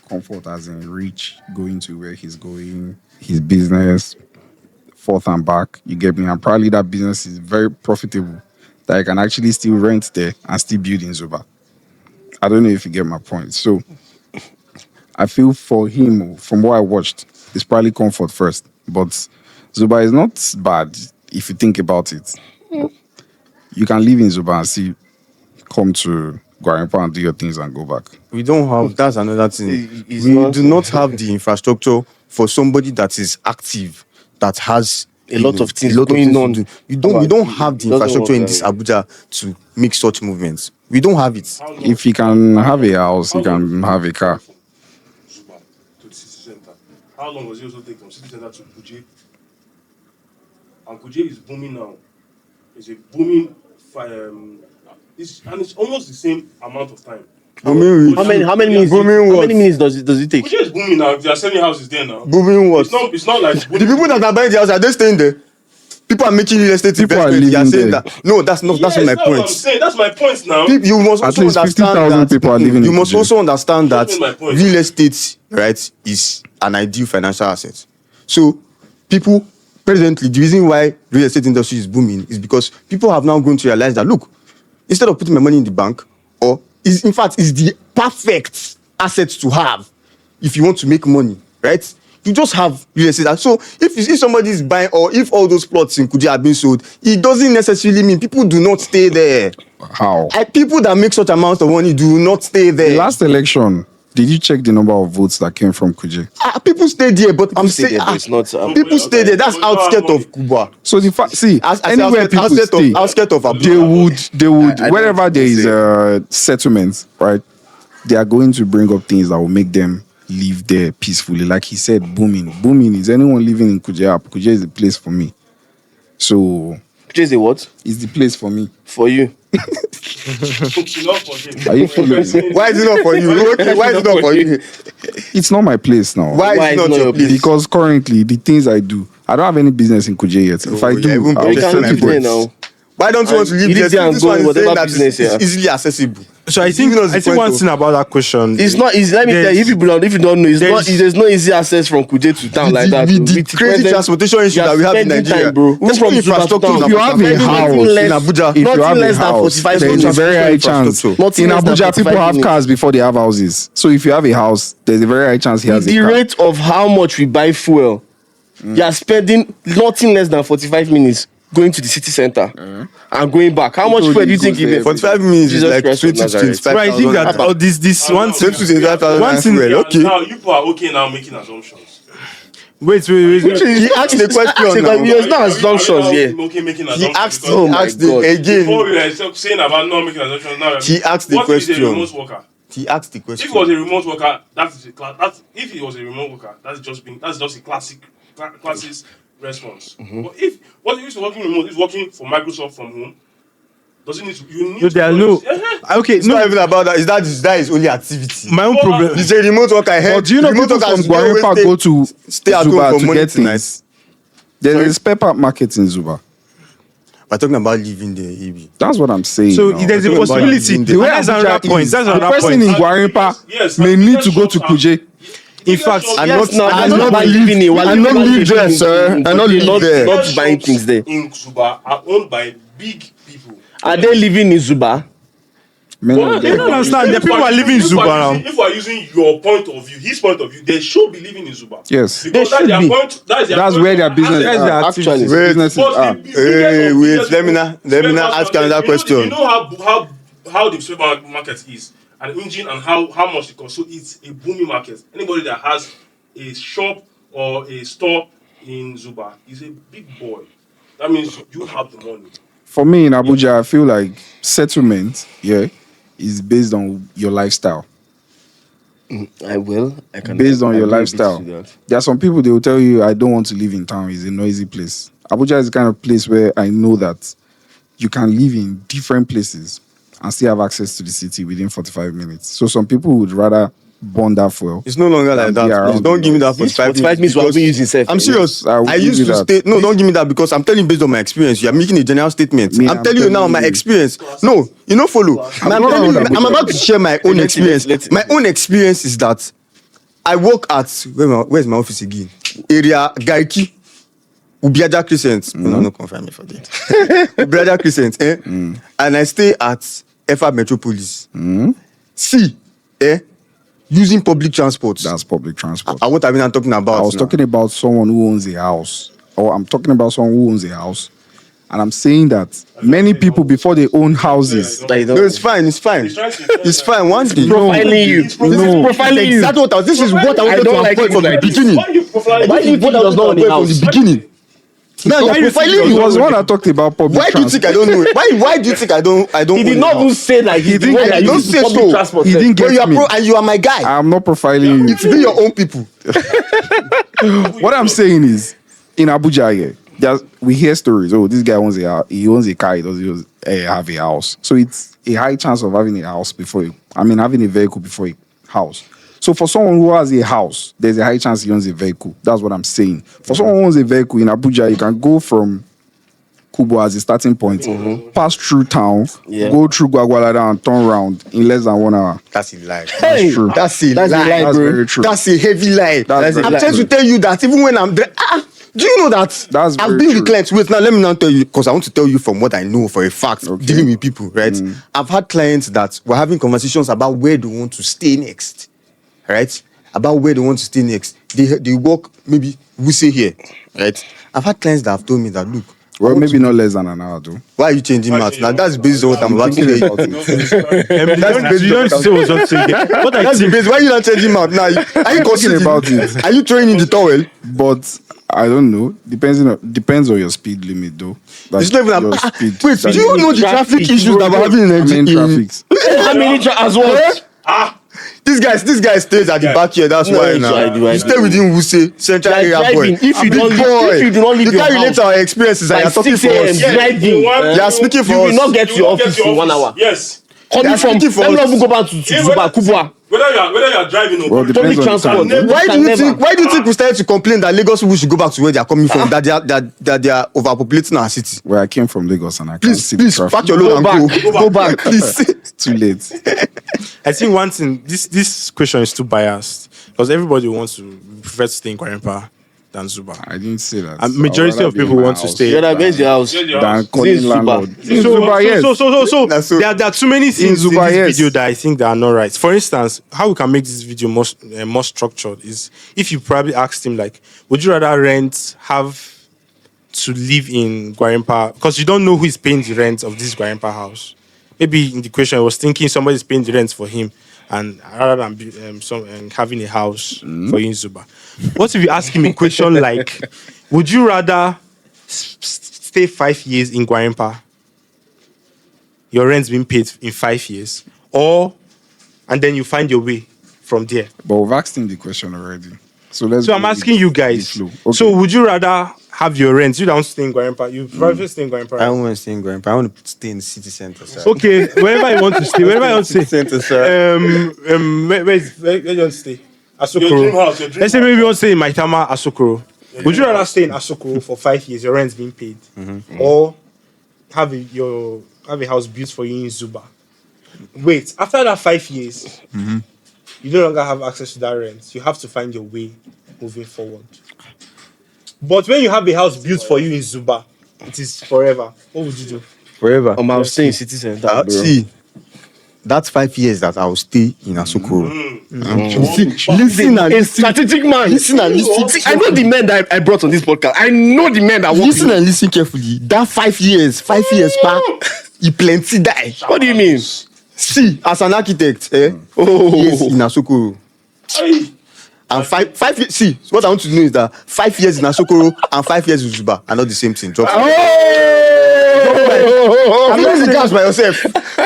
[SPEAKER 2] Comfort as in reach, going to where he's going, his business, forth and back. You get me? And probably that business is very profitable that I can actually still rent there and still build in Zuba. I don't know if you get my point. So I feel for him, from what I watched, it's probably comfort first. But Zuba is not bad if you think about it. You can live in Zuba and see, come to Gwarinpa and do your things and go back.
[SPEAKER 1] We don't have, that's another thing.
[SPEAKER 4] It's
[SPEAKER 1] We
[SPEAKER 4] not-
[SPEAKER 1] do not have the infrastructure for somebody that is active, that has
[SPEAKER 4] A lot of things
[SPEAKER 1] a lot
[SPEAKER 4] going
[SPEAKER 1] things to
[SPEAKER 4] on.
[SPEAKER 1] do. We don't have the
[SPEAKER 4] It doesn't
[SPEAKER 1] infrastructure in
[SPEAKER 4] work
[SPEAKER 1] this
[SPEAKER 4] that
[SPEAKER 1] Abuja to make such movements. We don't have it.
[SPEAKER 2] If he can have a house, he can have a car.
[SPEAKER 7] Zuba to the city center. How long does it also take from city center to Kuje? And Kuje is booming now. It's a booming and it's almost the same amount of time.
[SPEAKER 4] How many minutes does it take?
[SPEAKER 7] Kuje is booming now. They are selling houses there now.
[SPEAKER 1] Booming what?
[SPEAKER 7] It's not like
[SPEAKER 1] The people that are buying the house, are they staying there? People are making real estate
[SPEAKER 2] People are
[SPEAKER 1] investments. They are
[SPEAKER 2] living
[SPEAKER 1] saying
[SPEAKER 2] there.
[SPEAKER 1] that. No, that's not
[SPEAKER 7] Yes,
[SPEAKER 1] my
[SPEAKER 7] that's what I'm
[SPEAKER 1] point.
[SPEAKER 7] saying. That's my point now.
[SPEAKER 1] You must
[SPEAKER 2] At
[SPEAKER 1] also
[SPEAKER 2] least
[SPEAKER 1] understand
[SPEAKER 2] 50,000
[SPEAKER 1] that
[SPEAKER 2] people are living
[SPEAKER 1] you
[SPEAKER 2] in
[SPEAKER 1] must
[SPEAKER 2] Kuje.
[SPEAKER 1] also understand that
[SPEAKER 7] That's my point.
[SPEAKER 1] real estate, right, is an ideal financial asset. So people presently, the reason why real estate industry is booming is because people have now grown to realize that, look, instead of putting my money in the bank, or is in fact is the perfect asset to have if you want to make money, right? You just have real estate. So if somebody is buying, or if all those plots in Kuje are being sold, it doesn't necessarily mean people do not stay there.
[SPEAKER 2] How?
[SPEAKER 1] People that make such amounts of money do not stay there.
[SPEAKER 2] The last election, did you check the number of votes that came from Kuje?
[SPEAKER 1] People stay there, but I'm
[SPEAKER 4] stay
[SPEAKER 1] saying
[SPEAKER 4] there, but it's not,
[SPEAKER 1] people stay there. That's outskirts of Kuba.
[SPEAKER 2] So the fact, see, anywhere people stay,
[SPEAKER 1] outskirts of Abuja.
[SPEAKER 2] they would,
[SPEAKER 4] I
[SPEAKER 2] wherever
[SPEAKER 4] don't
[SPEAKER 2] there is
[SPEAKER 4] say-
[SPEAKER 2] a settlement, right? They are going to bring up things that will make them live there peacefully. Like he said, booming. Is anyone living in Kuje? Kuje is the place for me. So
[SPEAKER 4] Just a what?
[SPEAKER 2] it's the place for me.
[SPEAKER 4] For you.
[SPEAKER 7] It's not for him.
[SPEAKER 2] Are you following?
[SPEAKER 1] Why is it not for you? Okay, why is it not for you?
[SPEAKER 2] It's not my place now.
[SPEAKER 1] Why is it not your place?
[SPEAKER 2] Because currently the things I do, I don't have any business in Kuje yet. If I
[SPEAKER 1] yeah,
[SPEAKER 2] do,
[SPEAKER 1] even
[SPEAKER 2] I'll
[SPEAKER 1] You
[SPEAKER 4] You
[SPEAKER 2] just
[SPEAKER 1] can
[SPEAKER 4] can't
[SPEAKER 2] settle
[SPEAKER 4] live there
[SPEAKER 2] there.
[SPEAKER 4] now.
[SPEAKER 1] Why don't you want to
[SPEAKER 4] You
[SPEAKER 1] live
[SPEAKER 4] live
[SPEAKER 1] there?
[SPEAKER 4] there and
[SPEAKER 1] This
[SPEAKER 4] go
[SPEAKER 1] one is
[SPEAKER 4] whatever
[SPEAKER 1] saying that
[SPEAKER 4] business,
[SPEAKER 1] it's
[SPEAKER 4] yeah.
[SPEAKER 1] easily accessible.
[SPEAKER 3] So I
[SPEAKER 1] It's
[SPEAKER 3] think
[SPEAKER 1] giving us the point
[SPEAKER 3] one
[SPEAKER 1] of-
[SPEAKER 3] thing about that question.
[SPEAKER 4] It's not easy. Let me tell you, if you don't know, there's no easy access from Kuje to town like that.
[SPEAKER 1] With the crazy transportation issue that we have in Nigeria.
[SPEAKER 4] bro.
[SPEAKER 1] There's no infrastructure.
[SPEAKER 2] If you have a house
[SPEAKER 1] in Abuja,
[SPEAKER 2] if you
[SPEAKER 4] Nothing
[SPEAKER 2] have a
[SPEAKER 4] less than
[SPEAKER 2] house,
[SPEAKER 4] 45
[SPEAKER 2] there's a
[SPEAKER 4] minutes.
[SPEAKER 2] very high chance. In
[SPEAKER 4] Nothing less than
[SPEAKER 2] Abuja, people
[SPEAKER 4] 45
[SPEAKER 2] have
[SPEAKER 4] minutes.
[SPEAKER 2] cars before they have houses. So if you have a house, there's a very high chance he has
[SPEAKER 4] The
[SPEAKER 2] a car.
[SPEAKER 4] rate of how much we buy fuel, you are spending nothing less than 45 minutes going to the city center and going back. How much
[SPEAKER 2] told
[SPEAKER 4] fuel
[SPEAKER 2] you
[SPEAKER 4] do you
[SPEAKER 2] it
[SPEAKER 4] think
[SPEAKER 2] goes
[SPEAKER 4] you
[SPEAKER 2] there
[SPEAKER 4] need?
[SPEAKER 1] 45 minutes is
[SPEAKER 4] Jesus
[SPEAKER 1] like
[SPEAKER 4] Christ of
[SPEAKER 1] 20 to
[SPEAKER 4] Nazareth.
[SPEAKER 1] 25,000.
[SPEAKER 3] But I think that this one thing.
[SPEAKER 1] 20 to 25,000
[SPEAKER 3] One thing-
[SPEAKER 1] fuel. Okay.
[SPEAKER 7] Now you people are okay now making assumptions.
[SPEAKER 3] Wait.
[SPEAKER 1] He asked the question now.
[SPEAKER 4] There's no assumptions here.
[SPEAKER 7] Okay, making
[SPEAKER 1] He
[SPEAKER 7] assumptions.
[SPEAKER 1] asked,
[SPEAKER 7] because
[SPEAKER 4] Oh
[SPEAKER 1] he
[SPEAKER 4] my
[SPEAKER 1] asked
[SPEAKER 4] God.
[SPEAKER 1] again.
[SPEAKER 7] Before we were saying about not making assumptions, now
[SPEAKER 1] He asked the
[SPEAKER 7] what is a
[SPEAKER 1] question.
[SPEAKER 7] remote worker?
[SPEAKER 1] He asked the
[SPEAKER 7] If he was a
[SPEAKER 1] question.
[SPEAKER 7] remote worker, if he was a remote worker, that's just a classic response. But what if he's working remote, he's working for Microsoft from home, doesn't need to. You need
[SPEAKER 3] No,
[SPEAKER 7] to
[SPEAKER 3] there are no. Okay,
[SPEAKER 1] It's not
[SPEAKER 3] no.
[SPEAKER 1] even about that. That is his only activity.
[SPEAKER 3] My own problem.
[SPEAKER 1] He's a remote worker. I heard
[SPEAKER 2] But do you know
[SPEAKER 1] remote
[SPEAKER 2] people from
[SPEAKER 1] workers, they always
[SPEAKER 2] Gwarinpa go to
[SPEAKER 1] stay at home
[SPEAKER 2] Zuba
[SPEAKER 1] for
[SPEAKER 2] to
[SPEAKER 1] money
[SPEAKER 2] get
[SPEAKER 1] tonight.
[SPEAKER 2] things? There is a spare part market in Zuba.
[SPEAKER 1] We're talking about living there, Ibi.
[SPEAKER 2] That's what I'm saying.
[SPEAKER 3] So
[SPEAKER 2] now.
[SPEAKER 3] there's a
[SPEAKER 1] Talking about
[SPEAKER 3] possibility.
[SPEAKER 1] living
[SPEAKER 2] the way
[SPEAKER 3] That's
[SPEAKER 2] Abuja
[SPEAKER 3] another point.
[SPEAKER 2] is,
[SPEAKER 3] That's
[SPEAKER 2] the
[SPEAKER 3] another
[SPEAKER 2] person
[SPEAKER 3] point.
[SPEAKER 2] in Guarimpa
[SPEAKER 7] Yes,
[SPEAKER 2] may
[SPEAKER 7] and
[SPEAKER 2] need to go
[SPEAKER 7] shops
[SPEAKER 2] to
[SPEAKER 7] are-
[SPEAKER 2] Kuje.
[SPEAKER 3] In fact,
[SPEAKER 1] I'm
[SPEAKER 4] Yes,
[SPEAKER 1] not-
[SPEAKER 4] now,
[SPEAKER 1] I'm
[SPEAKER 4] I'm
[SPEAKER 1] not
[SPEAKER 4] not
[SPEAKER 1] live-
[SPEAKER 4] living in.
[SPEAKER 1] I'm not live there, sir. I'm not live there.
[SPEAKER 4] Not buying things there.
[SPEAKER 7] In Zuba are owned by big people.
[SPEAKER 4] Are they living in Zuba?
[SPEAKER 2] Many
[SPEAKER 7] Well,
[SPEAKER 2] of
[SPEAKER 3] I
[SPEAKER 2] them-
[SPEAKER 3] don't understand. The people are living in
[SPEAKER 7] If
[SPEAKER 3] Zuba
[SPEAKER 7] we are
[SPEAKER 3] now.
[SPEAKER 7] using- If we are using your point of view, his point of view, they should be living in Zuba.
[SPEAKER 2] Yes.
[SPEAKER 7] Because
[SPEAKER 4] They
[SPEAKER 7] that's their
[SPEAKER 4] should be.
[SPEAKER 7] point. That's
[SPEAKER 2] That's where their business
[SPEAKER 3] That's
[SPEAKER 2] are.
[SPEAKER 3] their
[SPEAKER 2] Actually,
[SPEAKER 3] activities.
[SPEAKER 1] Wait.
[SPEAKER 2] businesses
[SPEAKER 7] But
[SPEAKER 2] are.
[SPEAKER 7] the
[SPEAKER 1] Hey,
[SPEAKER 7] biggest
[SPEAKER 1] wait,
[SPEAKER 7] biggest
[SPEAKER 1] let me
[SPEAKER 7] people-
[SPEAKER 1] now ask you another question.
[SPEAKER 7] You know how the spare market is, an engine, and how much it costs. So it's a booming market. Anybody that has a shop or a store in Zuba is a big boy. That means you have the money.
[SPEAKER 2] For me in Abuja, I feel like settlement, is based on your lifestyle.
[SPEAKER 4] I can.
[SPEAKER 2] Based on your
[SPEAKER 4] agree a bit
[SPEAKER 2] lifestyle.
[SPEAKER 4] to that.
[SPEAKER 2] There are some people, they will tell you, I don't want to live in town. It's a noisy place. Abuja is the kind of place where I know that you can live in different places and still have access to the city within 45 minutes. So some people would rather burn that fuel.
[SPEAKER 1] It's no longer like that.
[SPEAKER 2] Yeah,
[SPEAKER 1] Please don't give me that
[SPEAKER 4] This
[SPEAKER 1] 45
[SPEAKER 4] 45 minutes we are
[SPEAKER 1] because-
[SPEAKER 4] going using self.
[SPEAKER 1] I'm serious.
[SPEAKER 2] I will
[SPEAKER 1] I
[SPEAKER 2] give
[SPEAKER 1] used
[SPEAKER 2] you
[SPEAKER 1] to
[SPEAKER 2] that.
[SPEAKER 1] stay. No, don't give me that because I'm telling you based on my experience. You are making a general statement.
[SPEAKER 2] Me,
[SPEAKER 1] I'm telling you now my
[SPEAKER 2] you.
[SPEAKER 1] experience. No, you know, follow. I'm
[SPEAKER 2] not
[SPEAKER 1] telling you,
[SPEAKER 2] about
[SPEAKER 1] I'm about to share my own experience. My own experience is that I work at where's my office again? Area Gaiki. Ubiaja Crescent. No confirm me for that. Ubiaja Crescent, and I stay at FR Metropolis. See, using public transport.
[SPEAKER 2] That's public transport.
[SPEAKER 1] And what have I'm talking about?
[SPEAKER 2] I was talking about someone who owns a house. Or I'm talking about someone who owns a house. And I'm saying that many people before they own houses.
[SPEAKER 1] No, it's fine. It's fine. One day.
[SPEAKER 4] Profiling you. This is profiling you.
[SPEAKER 1] Exactly what this is what I wanted to avoid from the beginning.
[SPEAKER 7] Why you profiling?
[SPEAKER 4] Why do you think he does not own a
[SPEAKER 1] From
[SPEAKER 4] house?
[SPEAKER 1] the beginning. Now you're profiling
[SPEAKER 2] He
[SPEAKER 1] me.
[SPEAKER 2] was the one that talked about public
[SPEAKER 1] Why do you think I
[SPEAKER 2] transport.
[SPEAKER 1] don't know it? Why do you think I don't
[SPEAKER 4] He
[SPEAKER 1] own
[SPEAKER 4] did
[SPEAKER 1] a
[SPEAKER 4] not
[SPEAKER 1] house?
[SPEAKER 4] even say that he
[SPEAKER 2] didn't-
[SPEAKER 4] didn't
[SPEAKER 2] I
[SPEAKER 1] don't say
[SPEAKER 4] public
[SPEAKER 1] so.
[SPEAKER 4] transport.
[SPEAKER 2] He didn't
[SPEAKER 1] But
[SPEAKER 2] get
[SPEAKER 1] you are
[SPEAKER 2] me.
[SPEAKER 1] and you are my guy.
[SPEAKER 2] I'm not profiling you.
[SPEAKER 1] It's be your own people.
[SPEAKER 2] What I'm saying is, in Abuja, we hear stories. Oh, this guy owns a house. He owns a car. He doesn't have a house. So it's a high chance of having a house having a vehicle before a house. So for someone who has a house, there's a high chance he owns a vehicle. That's what I'm saying. For someone who owns a vehicle in Abuja, you can go from Kubo as a starting point, pass through town, go through Gwagwalada and turn around in less than 1 hour.
[SPEAKER 1] That's a lie.
[SPEAKER 2] That's true.
[SPEAKER 1] That's a lie.
[SPEAKER 2] That's very true.
[SPEAKER 1] That's a heavy lie.
[SPEAKER 2] That's
[SPEAKER 1] I'm
[SPEAKER 2] very
[SPEAKER 1] trying
[SPEAKER 2] true.
[SPEAKER 1] to tell you that even when I'm there, do you know that
[SPEAKER 2] That's
[SPEAKER 1] I've
[SPEAKER 2] very
[SPEAKER 1] been
[SPEAKER 2] true.
[SPEAKER 1] with clients? Wait, now let me now tell you, because I want to tell you from what I know for a fact, dealing with people, right? I've had clients that were having conversations about where they want to stay next, right? About where they want to stay next. They work, maybe we say here, right? I've had clients that have told me that, look,
[SPEAKER 2] Well, maybe not less than an hour, though.
[SPEAKER 1] why are you changing maths? Now that's based on what I'm about to tell you.
[SPEAKER 3] You don't say what's not saying. What I
[SPEAKER 1] That's the
[SPEAKER 3] think.
[SPEAKER 1] base. Why are you not changing maths now? Are you
[SPEAKER 2] Talking
[SPEAKER 1] considering
[SPEAKER 2] about it.
[SPEAKER 1] Are you throwing in the towel?
[SPEAKER 2] But I don't know. Depends on your speed limit, though. Like
[SPEAKER 1] It's not even
[SPEAKER 2] your
[SPEAKER 1] wait,
[SPEAKER 2] that
[SPEAKER 1] do you know the traffic issues that we're having in
[SPEAKER 2] I mean,
[SPEAKER 1] Nigeria?
[SPEAKER 2] traffics.
[SPEAKER 4] How many as well?
[SPEAKER 1] This guy stays at the back here. That's why now.
[SPEAKER 4] I do.
[SPEAKER 1] You stay within Wuse Central
[SPEAKER 4] Like
[SPEAKER 1] Area boy.
[SPEAKER 4] driving, if you
[SPEAKER 1] Big
[SPEAKER 4] don't leave-
[SPEAKER 1] boy.
[SPEAKER 4] if you do not leave
[SPEAKER 1] you
[SPEAKER 4] your
[SPEAKER 1] can't relate
[SPEAKER 4] house
[SPEAKER 1] to our experiences and
[SPEAKER 4] by
[SPEAKER 1] you're talking
[SPEAKER 4] 6
[SPEAKER 1] for
[SPEAKER 4] a.m.
[SPEAKER 1] us.
[SPEAKER 4] driving.
[SPEAKER 1] You are speaking for
[SPEAKER 4] You will
[SPEAKER 1] us.
[SPEAKER 4] not get to your office in 1 hour.
[SPEAKER 7] Yes.
[SPEAKER 4] Coming from,
[SPEAKER 1] speaking for
[SPEAKER 4] let me
[SPEAKER 1] us.
[SPEAKER 4] not even go back to Zuba, Kubwa.
[SPEAKER 7] Whether you are driving or
[SPEAKER 2] Well,
[SPEAKER 7] public
[SPEAKER 2] depends
[SPEAKER 4] Public
[SPEAKER 2] on the
[SPEAKER 4] transport.
[SPEAKER 2] time.
[SPEAKER 1] Why do
[SPEAKER 4] Can
[SPEAKER 1] you
[SPEAKER 4] never.
[SPEAKER 1] think? Why do you think we started to complain that Lagos people should go back to where they are coming from? That they are overpopulating our city.
[SPEAKER 2] Where I came from Lagos and I can't
[SPEAKER 1] Please,
[SPEAKER 2] see the
[SPEAKER 1] please,
[SPEAKER 2] traffic.
[SPEAKER 1] pack your load and go. Go back, please.
[SPEAKER 2] Too late.
[SPEAKER 3] I think one thing, this question is too biased because everybody wants to prefer to stay in Kwarimpa than Zuba.
[SPEAKER 2] I didn't say that.
[SPEAKER 3] And majority
[SPEAKER 2] I'd
[SPEAKER 3] of
[SPEAKER 2] rather be
[SPEAKER 3] people
[SPEAKER 2] in my
[SPEAKER 3] want to
[SPEAKER 2] house
[SPEAKER 3] stay.
[SPEAKER 4] Yeah, that means your house.
[SPEAKER 2] than calling
[SPEAKER 4] This is Zuba.
[SPEAKER 2] landlord. In
[SPEAKER 3] So,
[SPEAKER 2] Zuba, yes.
[SPEAKER 3] so
[SPEAKER 1] So-
[SPEAKER 3] there are too many things in
[SPEAKER 2] Zuba,
[SPEAKER 3] this
[SPEAKER 2] yes.
[SPEAKER 3] video that I think that are not right. For instance, how we can make this video more structured is if you probably asked him like, would you rather have to live in Gwarimpa because you don't know who is paying the rent of this Gwarimpa house. Maybe in the question I was thinking somebody's paying the rent for him, and rather than having a house for you in Zuba. What if you ask him a question like, would you rather stay 5 years in Gwarimpa? Your rent's being paid in 5 years, and then you find your way from there.
[SPEAKER 2] But we've asked him the question already. So
[SPEAKER 3] I'm asking you guys.
[SPEAKER 2] the flow. Okay.
[SPEAKER 3] So would you rather have your rent? You don't stay in Gwarimpa. You probably stay in Gwarimpa.
[SPEAKER 1] I don't want to stay in Gwarimpa. I want to stay in the city center, sir.
[SPEAKER 3] Okay, wherever you want to stay. Wherever you want to stay.
[SPEAKER 1] Center, sir.
[SPEAKER 3] Where do you want to stay?
[SPEAKER 7] Your dream
[SPEAKER 3] Asokoro.
[SPEAKER 7] house, your dream
[SPEAKER 3] Let's say
[SPEAKER 7] house.
[SPEAKER 3] maybe you want to stay in Maitama, Asokoro. Would you rather stay in Asokoro for 5 years, your rent's being paid, or have a house built for you in Zuba? Wait, after that 5 years, you no longer have access to that rent. You have to find your way moving forward. But when you have a house built for you in Zuba, it is forever. What would you do?
[SPEAKER 1] Forever.
[SPEAKER 4] I was staying in city center, bro.
[SPEAKER 1] See, that's 5 years that I will stay in Asokoro. Listen and
[SPEAKER 4] A
[SPEAKER 1] listen.
[SPEAKER 4] strategic man.
[SPEAKER 1] Listen and listen.
[SPEAKER 4] See, I know the men that I brought on this podcast. I know the men that work.
[SPEAKER 1] Listen and listen carefully. That 5 years, 5 years back, he plenty die.
[SPEAKER 4] What do you mean?
[SPEAKER 1] See, as an architect, yes, in Asokoro. And five years, see, what I want to know is that 5 years in Asokoro and 5 years in Zuba are not the same thing. Drop I'm not the gas by yourself.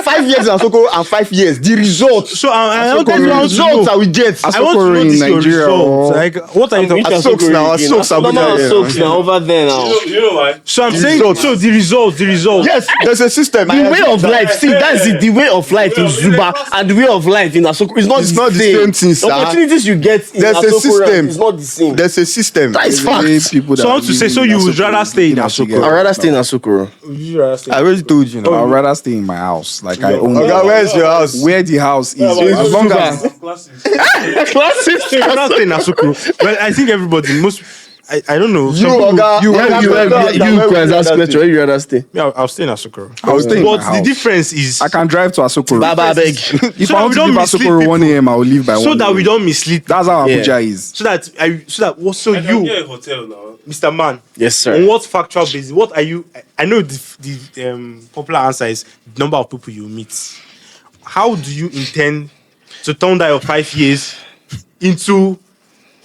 [SPEAKER 1] 5 years in Asokoro and 5 years. The results.
[SPEAKER 3] So I don't
[SPEAKER 1] The results that we get.
[SPEAKER 3] I want to know
[SPEAKER 2] in
[SPEAKER 3] this your
[SPEAKER 2] Nigeria
[SPEAKER 3] results.
[SPEAKER 2] or-
[SPEAKER 3] Like, what are you talking?
[SPEAKER 1] Asokoro now, Asokoro
[SPEAKER 4] Normal
[SPEAKER 1] Abuja.
[SPEAKER 4] soaks now over there now.
[SPEAKER 7] You know why?
[SPEAKER 3] So I'm
[SPEAKER 1] The
[SPEAKER 3] saying,
[SPEAKER 1] results.
[SPEAKER 3] so the results.
[SPEAKER 1] Yes, there's a system.
[SPEAKER 4] The way of life, see, that's it. The way of life in Zuba and the way of life in Asokoro is not
[SPEAKER 1] It's
[SPEAKER 4] the
[SPEAKER 1] not the
[SPEAKER 4] same.
[SPEAKER 1] same thing, sir.
[SPEAKER 4] The opportunities you get in
[SPEAKER 1] There's a
[SPEAKER 4] Asokoro
[SPEAKER 1] system.
[SPEAKER 4] is not the same.
[SPEAKER 1] There's a system.
[SPEAKER 4] That is
[SPEAKER 2] The
[SPEAKER 4] fact.
[SPEAKER 2] way people that
[SPEAKER 3] So I want to
[SPEAKER 2] live
[SPEAKER 3] say, so
[SPEAKER 2] in
[SPEAKER 3] you would
[SPEAKER 2] Asokoro
[SPEAKER 3] rather stay in
[SPEAKER 2] live
[SPEAKER 3] Asokoro?
[SPEAKER 2] together.
[SPEAKER 4] I'd rather stay in Asokoro.
[SPEAKER 1] I already told you.
[SPEAKER 2] I'd rather stay in my house. Like I own
[SPEAKER 1] Okay,
[SPEAKER 2] it.
[SPEAKER 1] where's your house?
[SPEAKER 2] Where the house is. As long as
[SPEAKER 7] Classic.
[SPEAKER 3] So you rather stay in Asokoro. Well, I think everybody, I don't know.
[SPEAKER 1] You,
[SPEAKER 3] Some people-
[SPEAKER 1] Oga,
[SPEAKER 4] You
[SPEAKER 1] where
[SPEAKER 4] can ask question. Where you rather stay?
[SPEAKER 3] Yeah, I'll stay in Asokoro.
[SPEAKER 2] I'll stay in
[SPEAKER 3] But
[SPEAKER 2] my
[SPEAKER 3] the
[SPEAKER 2] house.
[SPEAKER 3] difference is
[SPEAKER 2] I can drive to Asokoro.
[SPEAKER 4] Baba beg.
[SPEAKER 2] If
[SPEAKER 3] So
[SPEAKER 2] I
[SPEAKER 3] that
[SPEAKER 2] want
[SPEAKER 3] we
[SPEAKER 2] to
[SPEAKER 3] don't
[SPEAKER 2] leave
[SPEAKER 3] mislead
[SPEAKER 2] Asokoro
[SPEAKER 3] people.
[SPEAKER 2] 1 a.m., I will leave by 1
[SPEAKER 3] so that we
[SPEAKER 2] a.m.
[SPEAKER 3] don't mislead.
[SPEAKER 2] That's how
[SPEAKER 4] Yeah.
[SPEAKER 2] Abuja is.
[SPEAKER 3] So that so
[SPEAKER 7] I can
[SPEAKER 3] you,
[SPEAKER 7] get a hotel now.
[SPEAKER 3] Mr. Man,
[SPEAKER 4] Yes, sir.
[SPEAKER 3] on what factual basis? What are you? I know the popular answer is the number of people you meet. How do you intend to turn that your 5 years into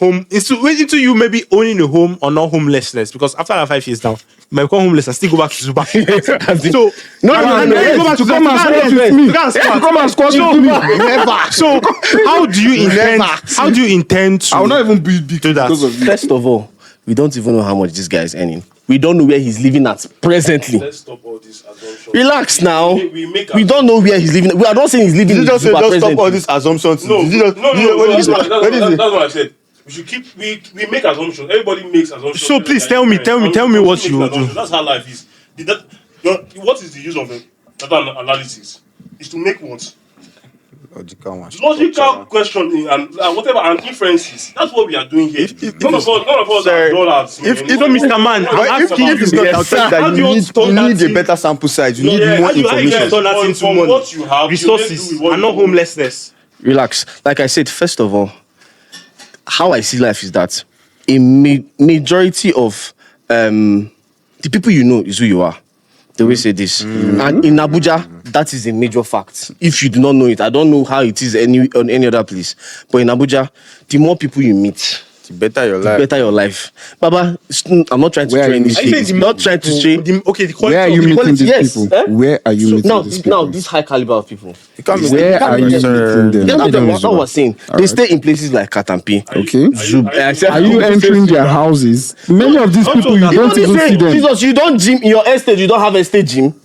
[SPEAKER 3] you maybe owning a home or not homelessness? Because after that 5 years now, you might become homeless and still go back to Zuba. So
[SPEAKER 4] No,
[SPEAKER 3] and then you go back to
[SPEAKER 2] come and
[SPEAKER 3] Zuba.
[SPEAKER 2] squat with me.
[SPEAKER 3] You can't squat.
[SPEAKER 2] Come and squat with me. Never.
[SPEAKER 3] So how do you intend? How do you intend to?
[SPEAKER 2] I will not even be big
[SPEAKER 3] Do that.
[SPEAKER 2] because of you.
[SPEAKER 4] First of all, we don't even know how much this guy is earning. We don't know where he's living at presently.
[SPEAKER 7] Let's stop all this assumption.
[SPEAKER 4] Relax now.
[SPEAKER 7] We
[SPEAKER 4] We don't know where he's living. We are not saying he's living
[SPEAKER 5] Did
[SPEAKER 4] in
[SPEAKER 5] you just say
[SPEAKER 4] Zuba
[SPEAKER 5] just stop
[SPEAKER 4] presently.
[SPEAKER 5] all these assumptions?
[SPEAKER 7] No,
[SPEAKER 5] Did you just,
[SPEAKER 7] that's
[SPEAKER 5] what
[SPEAKER 7] what I said. We should keep we make assumptions. Everybody makes assumptions.
[SPEAKER 3] So please tell me what you will do.
[SPEAKER 7] That's how life is. What is the use of data analysis? Is to make what? Logical questioning and whatever and inferences. That's what we are doing here. None of us are dollars.
[SPEAKER 3] Mr. Man, I'm asking
[SPEAKER 5] if it's
[SPEAKER 3] you.
[SPEAKER 5] not outside that
[SPEAKER 3] How do
[SPEAKER 5] you
[SPEAKER 3] want
[SPEAKER 5] need,
[SPEAKER 3] to turn
[SPEAKER 5] you
[SPEAKER 3] that
[SPEAKER 5] need a
[SPEAKER 3] in-
[SPEAKER 5] better sample size. You need
[SPEAKER 7] Yeah,
[SPEAKER 5] more
[SPEAKER 7] how do you
[SPEAKER 5] information.
[SPEAKER 3] turn that into
[SPEAKER 7] from
[SPEAKER 3] money,
[SPEAKER 7] what you have,
[SPEAKER 3] resources,
[SPEAKER 7] you do with
[SPEAKER 3] and
[SPEAKER 7] what
[SPEAKER 3] not
[SPEAKER 7] you do.
[SPEAKER 3] homelessness.
[SPEAKER 4] Relax. Like I said, first of all, how I see life is that a majority of the people you know is who you are. They will say this. And in Abuja, that is a major fact. If you do not know it, I don't know how it is on any other place. But in Abuja, the more people you meet,
[SPEAKER 5] Better your
[SPEAKER 4] the
[SPEAKER 5] life.
[SPEAKER 4] better your life. Baba, I'm not trying to
[SPEAKER 2] Where are
[SPEAKER 4] train
[SPEAKER 2] you
[SPEAKER 4] this
[SPEAKER 2] meeting?
[SPEAKER 4] shit. Not trying to train.
[SPEAKER 3] The quality
[SPEAKER 2] Where are you
[SPEAKER 3] of the
[SPEAKER 2] meeting
[SPEAKER 3] quality.
[SPEAKER 2] these
[SPEAKER 4] yes,
[SPEAKER 2] people?
[SPEAKER 4] eh?
[SPEAKER 2] Where are you meeting
[SPEAKER 4] Now,
[SPEAKER 2] these people?
[SPEAKER 4] this high caliber of people.
[SPEAKER 2] Where are you meeting them?
[SPEAKER 4] That's what I was saying. They stay in places like Katampi.
[SPEAKER 2] Okay. Are you
[SPEAKER 4] Are
[SPEAKER 2] entering their houses? Many of these people, you don't even see them.
[SPEAKER 4] Jesus, you don't gym in your estate. You don't have estate gym.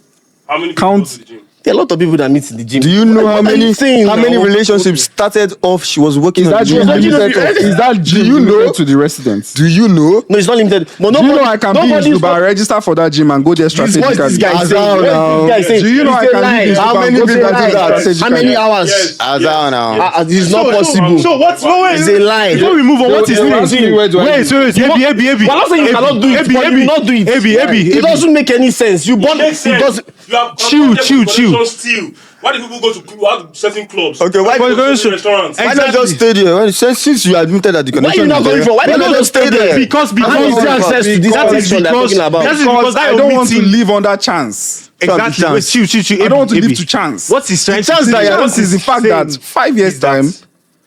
[SPEAKER 7] How many people
[SPEAKER 2] Count-
[SPEAKER 7] go to the gym?
[SPEAKER 4] There are a lot of people that meet in the gym.
[SPEAKER 5] Do you know how
[SPEAKER 4] What are
[SPEAKER 5] many
[SPEAKER 4] you saying now?
[SPEAKER 5] relationships started off? She was working
[SPEAKER 2] Is
[SPEAKER 5] on
[SPEAKER 2] that
[SPEAKER 5] the
[SPEAKER 2] gym
[SPEAKER 5] gym.
[SPEAKER 2] limited? Is that gym
[SPEAKER 5] you know?
[SPEAKER 2] limited to the residents?
[SPEAKER 5] Do you know?
[SPEAKER 4] No, it's not limited. But
[SPEAKER 2] Do you know
[SPEAKER 4] nobody-
[SPEAKER 2] I can be in
[SPEAKER 4] nobody's-
[SPEAKER 2] Zuba, register for that gym and go there
[SPEAKER 4] This what
[SPEAKER 2] strategically?
[SPEAKER 4] this guy
[SPEAKER 5] As
[SPEAKER 4] saying.
[SPEAKER 5] how
[SPEAKER 4] What
[SPEAKER 5] now?
[SPEAKER 4] this guy saying.
[SPEAKER 2] Do you know
[SPEAKER 4] It's
[SPEAKER 2] I
[SPEAKER 4] a
[SPEAKER 2] can
[SPEAKER 4] lie.
[SPEAKER 2] live in
[SPEAKER 5] How
[SPEAKER 2] Zuba
[SPEAKER 5] many
[SPEAKER 2] and go
[SPEAKER 5] people
[SPEAKER 2] there
[SPEAKER 5] do that?
[SPEAKER 2] strategically?
[SPEAKER 4] How many hours?
[SPEAKER 7] Yes.
[SPEAKER 5] As how now?
[SPEAKER 4] It's not possible.
[SPEAKER 3] So what's wait?
[SPEAKER 4] It's a lie.
[SPEAKER 3] Before we move on, what is
[SPEAKER 2] They will
[SPEAKER 3] the
[SPEAKER 2] ask me where do I
[SPEAKER 3] Wait,
[SPEAKER 2] live.
[SPEAKER 3] Ebi.
[SPEAKER 4] We're not saying you cannot do it, but you will not do it.
[SPEAKER 3] Ebi.
[SPEAKER 4] It doesn't make any sense. You born.
[SPEAKER 7] Makes
[SPEAKER 4] It
[SPEAKER 7] sense.
[SPEAKER 4] doesn't.
[SPEAKER 7] You have
[SPEAKER 3] Chill.
[SPEAKER 7] Still. Why do people go to certain clubs?
[SPEAKER 5] Okay, why
[SPEAKER 7] Go
[SPEAKER 5] not
[SPEAKER 7] to certain restaurants?
[SPEAKER 5] just stay there? When, since you admitted that the
[SPEAKER 4] Why
[SPEAKER 5] connection
[SPEAKER 4] you not
[SPEAKER 5] is
[SPEAKER 4] going
[SPEAKER 5] there,
[SPEAKER 4] for? Why
[SPEAKER 5] why
[SPEAKER 4] not just stay there?
[SPEAKER 3] Because
[SPEAKER 4] How is there access to this
[SPEAKER 3] that is
[SPEAKER 4] connection they're
[SPEAKER 3] because
[SPEAKER 4] talking about?
[SPEAKER 3] that is
[SPEAKER 2] Because
[SPEAKER 3] because that
[SPEAKER 2] I don't want to
[SPEAKER 3] meeting-
[SPEAKER 2] live under chance.
[SPEAKER 3] Exactly.
[SPEAKER 5] chance.
[SPEAKER 3] Wait, chill.
[SPEAKER 2] I don't want to
[SPEAKER 3] Ebi.
[SPEAKER 2] live to chance.
[SPEAKER 3] What is trying
[SPEAKER 2] chance
[SPEAKER 3] to
[SPEAKER 2] that
[SPEAKER 3] say?
[SPEAKER 2] chance is the fact that 5 years
[SPEAKER 3] is that-
[SPEAKER 2] time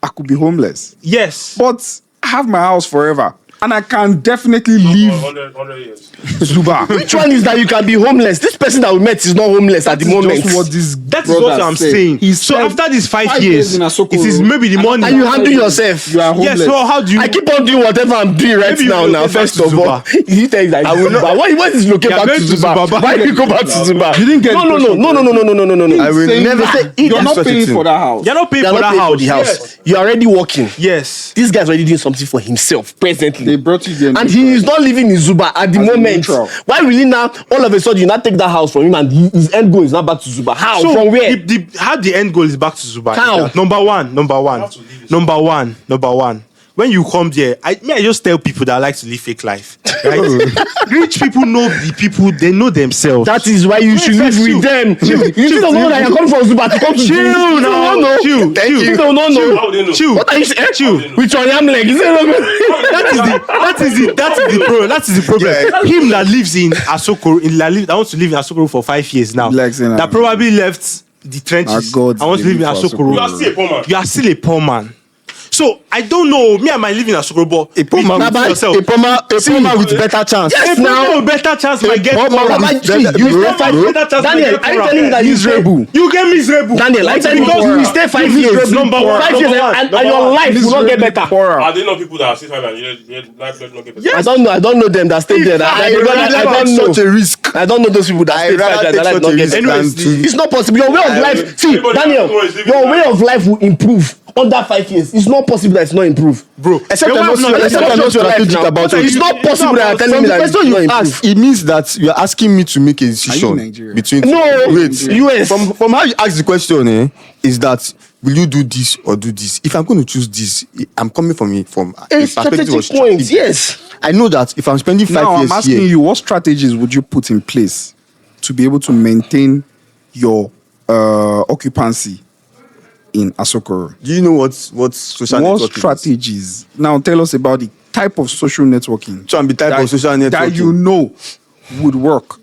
[SPEAKER 2] I could be homeless,
[SPEAKER 3] Yes.
[SPEAKER 2] but I have my house forever, and I can definitely leave
[SPEAKER 7] 100 years.
[SPEAKER 2] Zuba.
[SPEAKER 4] Which one is that you can be homeless? This person that we met is not homeless at the moment.
[SPEAKER 2] Just what this
[SPEAKER 3] That is what
[SPEAKER 2] brother
[SPEAKER 3] I'm
[SPEAKER 2] said.
[SPEAKER 3] saying.
[SPEAKER 2] He
[SPEAKER 3] So
[SPEAKER 2] said
[SPEAKER 3] after these 5
[SPEAKER 2] 5
[SPEAKER 3] years,
[SPEAKER 2] years in Asokoro,
[SPEAKER 3] it is maybe the money.
[SPEAKER 4] And you handle yourself.
[SPEAKER 2] You are homeless.
[SPEAKER 3] Yes. So how do you?
[SPEAKER 4] I keep on doing whatever I'm doing right
[SPEAKER 3] Maybe you
[SPEAKER 4] now.
[SPEAKER 3] will
[SPEAKER 4] Now,
[SPEAKER 3] get back
[SPEAKER 4] first
[SPEAKER 3] to
[SPEAKER 4] of all,
[SPEAKER 3] Zuba.
[SPEAKER 4] you tell you that Zuba. Why is locate
[SPEAKER 3] You're
[SPEAKER 4] back
[SPEAKER 3] going
[SPEAKER 4] to
[SPEAKER 3] to
[SPEAKER 4] Zuba?
[SPEAKER 3] Zuba.
[SPEAKER 4] Why you go back to Zuba?
[SPEAKER 2] You didn't get
[SPEAKER 4] No.
[SPEAKER 2] the question correct.
[SPEAKER 5] I will
[SPEAKER 2] Saying
[SPEAKER 5] never
[SPEAKER 2] that
[SPEAKER 5] say
[SPEAKER 2] you're
[SPEAKER 5] eat
[SPEAKER 2] not
[SPEAKER 5] such a
[SPEAKER 2] paying
[SPEAKER 5] thing.
[SPEAKER 2] for that house.
[SPEAKER 3] You're not paying
[SPEAKER 4] You're
[SPEAKER 3] for
[SPEAKER 4] not
[SPEAKER 3] that
[SPEAKER 4] paying for
[SPEAKER 3] house.
[SPEAKER 4] the house.
[SPEAKER 3] Yes.
[SPEAKER 4] You're already working.
[SPEAKER 3] Yes.
[SPEAKER 4] This guy's already doing something for himself presently.
[SPEAKER 2] They brought you there,
[SPEAKER 4] And he is not living in Zuba at the
[SPEAKER 2] As a
[SPEAKER 4] moment.
[SPEAKER 2] neutral.
[SPEAKER 4] Why will he now all of a sudden you not take that house from him and his end goal is not back to Zuba? How?
[SPEAKER 3] So
[SPEAKER 4] From where?
[SPEAKER 3] how the end goal is back to Zuba? is
[SPEAKER 4] How?
[SPEAKER 3] that Number one. When you come there, I just tell people that I like to live fake life. Right? Rich people know the people, they know themselves.
[SPEAKER 4] That is why you should live with them. You see the one that you're coming from Zuba to come to
[SPEAKER 3] Chill now. Chill.
[SPEAKER 4] You don't know.
[SPEAKER 7] How would they know?
[SPEAKER 3] Chill.
[SPEAKER 4] What are you saying?
[SPEAKER 3] Chill.
[SPEAKER 4] With your yam leg. You say
[SPEAKER 3] That is the problem. Him that lives in Asokoro, that wants to live in Asokoro for 5 years now.
[SPEAKER 2] Like saying
[SPEAKER 3] That probably left the trenches.
[SPEAKER 2] God,
[SPEAKER 3] I want to live in
[SPEAKER 2] they live for
[SPEAKER 3] Asokoro.
[SPEAKER 7] You are still a poor man.
[SPEAKER 3] You are still a poor man. So I don't know. Me, I might live in Asokoro, but
[SPEAKER 5] A poor man
[SPEAKER 3] yourself.
[SPEAKER 5] with better chance.
[SPEAKER 3] Yes, now better chance might get
[SPEAKER 5] poor man
[SPEAKER 3] poorer.
[SPEAKER 5] with
[SPEAKER 4] See, you
[SPEAKER 5] Bro,
[SPEAKER 4] stay 5
[SPEAKER 5] bro.
[SPEAKER 4] years.
[SPEAKER 3] Better chance might
[SPEAKER 4] Daniel,
[SPEAKER 3] get
[SPEAKER 4] are you
[SPEAKER 3] poorer.
[SPEAKER 4] telling me that you
[SPEAKER 2] Miserable.
[SPEAKER 3] You get miserable.
[SPEAKER 4] Daniel, are you telling me
[SPEAKER 3] Because
[SPEAKER 4] you will stay 5 years?
[SPEAKER 3] Number one.
[SPEAKER 4] 5 years and your life will not get better.
[SPEAKER 7] Are they not people that are still five and life not get better?
[SPEAKER 4] I don't know them that stay there. I don't know.
[SPEAKER 5] such a risk.
[SPEAKER 4] I don't know those people that
[SPEAKER 5] I
[SPEAKER 4] stay 5
[SPEAKER 5] rather
[SPEAKER 4] years
[SPEAKER 5] take
[SPEAKER 4] and life
[SPEAKER 5] such a
[SPEAKER 4] not get
[SPEAKER 5] risk
[SPEAKER 4] better.
[SPEAKER 5] than to-
[SPEAKER 4] It's not possible. Your way of life, see,
[SPEAKER 7] Everybody
[SPEAKER 4] Daniel,
[SPEAKER 7] knows living
[SPEAKER 4] your way
[SPEAKER 7] life.
[SPEAKER 4] of life will improve under 5 years. It's not possible that it's not improve.
[SPEAKER 3] Bro,
[SPEAKER 5] Except
[SPEAKER 3] your
[SPEAKER 5] I'm
[SPEAKER 3] wife
[SPEAKER 5] not
[SPEAKER 3] not-
[SPEAKER 5] except I'm not strategic about
[SPEAKER 4] It's
[SPEAKER 5] it.
[SPEAKER 4] not possible that you're telling me that it's
[SPEAKER 5] From the
[SPEAKER 4] not
[SPEAKER 5] question you
[SPEAKER 4] improve.
[SPEAKER 5] asked, it means that you're asking me to make a decision
[SPEAKER 2] Nigeria?
[SPEAKER 5] between
[SPEAKER 4] No,
[SPEAKER 5] wait
[SPEAKER 4] US.
[SPEAKER 5] from how you ask the question is that
[SPEAKER 1] will you do this or do this? If I'm going to choose this, I'm coming from a
[SPEAKER 4] strategic
[SPEAKER 1] perspective of
[SPEAKER 4] point. Yes.
[SPEAKER 1] I know that if I'm spending 5
[SPEAKER 2] Now
[SPEAKER 1] years
[SPEAKER 2] I'm asking
[SPEAKER 1] here,
[SPEAKER 2] you, what strategies would you put in place to be able to maintain your occupancy in Asokoro?
[SPEAKER 1] do you know what social
[SPEAKER 2] What
[SPEAKER 1] networking is?
[SPEAKER 2] strategies? Now tell us about the type of social networking
[SPEAKER 1] So I'm the type of social networking
[SPEAKER 2] that you know would work.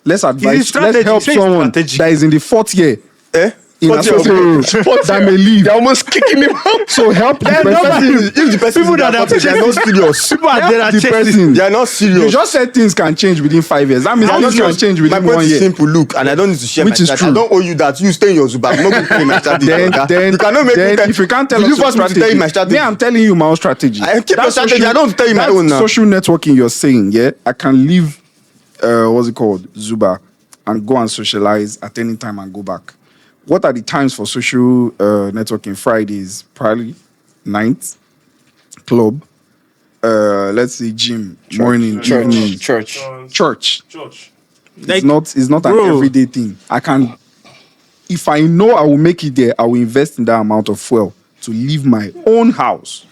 [SPEAKER 2] Let's advise.
[SPEAKER 3] strategy?
[SPEAKER 2] Let's help
[SPEAKER 3] Say it's
[SPEAKER 2] someone
[SPEAKER 3] strategic.
[SPEAKER 2] that is in the 4th year
[SPEAKER 1] Eh?
[SPEAKER 2] in
[SPEAKER 1] Fourth year of-
[SPEAKER 2] Asokoro that may leave.
[SPEAKER 4] They're almost kicking him out.
[SPEAKER 2] So help the
[SPEAKER 1] If the person
[SPEAKER 3] People
[SPEAKER 1] is
[SPEAKER 3] that
[SPEAKER 1] in
[SPEAKER 3] are
[SPEAKER 1] their 40s, they are not serious.
[SPEAKER 3] People are there
[SPEAKER 2] Help
[SPEAKER 3] are
[SPEAKER 2] the
[SPEAKER 3] chasing.
[SPEAKER 2] person.
[SPEAKER 1] They are not serious.
[SPEAKER 2] You just said things can change within 5 years. That means
[SPEAKER 1] They are not
[SPEAKER 2] things can
[SPEAKER 1] serious.
[SPEAKER 2] change
[SPEAKER 1] My
[SPEAKER 2] within
[SPEAKER 1] point
[SPEAKER 2] 1
[SPEAKER 1] is
[SPEAKER 2] year.
[SPEAKER 1] simple. Look, and I don't need to share
[SPEAKER 2] Which
[SPEAKER 1] my
[SPEAKER 2] is
[SPEAKER 1] strategy. I
[SPEAKER 2] true.
[SPEAKER 1] don't owe you that. You stay in your Zuba. I'm not going to tell you my strategy.
[SPEAKER 2] Then
[SPEAKER 1] you cannot make me tell.
[SPEAKER 2] if you can't tell
[SPEAKER 1] Will
[SPEAKER 2] us
[SPEAKER 1] you
[SPEAKER 2] your
[SPEAKER 1] force me to
[SPEAKER 2] strategy,
[SPEAKER 1] tell you my strategy?
[SPEAKER 2] me, I'm telling you my own strategy.
[SPEAKER 1] I keep your
[SPEAKER 2] That
[SPEAKER 1] strategy. I don't tell you my
[SPEAKER 2] that
[SPEAKER 1] own now.
[SPEAKER 2] Social networking you're saying, yeah, I can leave, what's it called, Zuba, and go and socialize at any time and go back. What are the times for social networking? Fridays, probably night, club, let's say gym, morning, evening,
[SPEAKER 4] Church.
[SPEAKER 2] church.
[SPEAKER 7] Church.
[SPEAKER 2] It's not an
[SPEAKER 3] bro.
[SPEAKER 2] everyday thing. I can, if I know I will make it there, I will invest in that amount of fuel to leave my own house.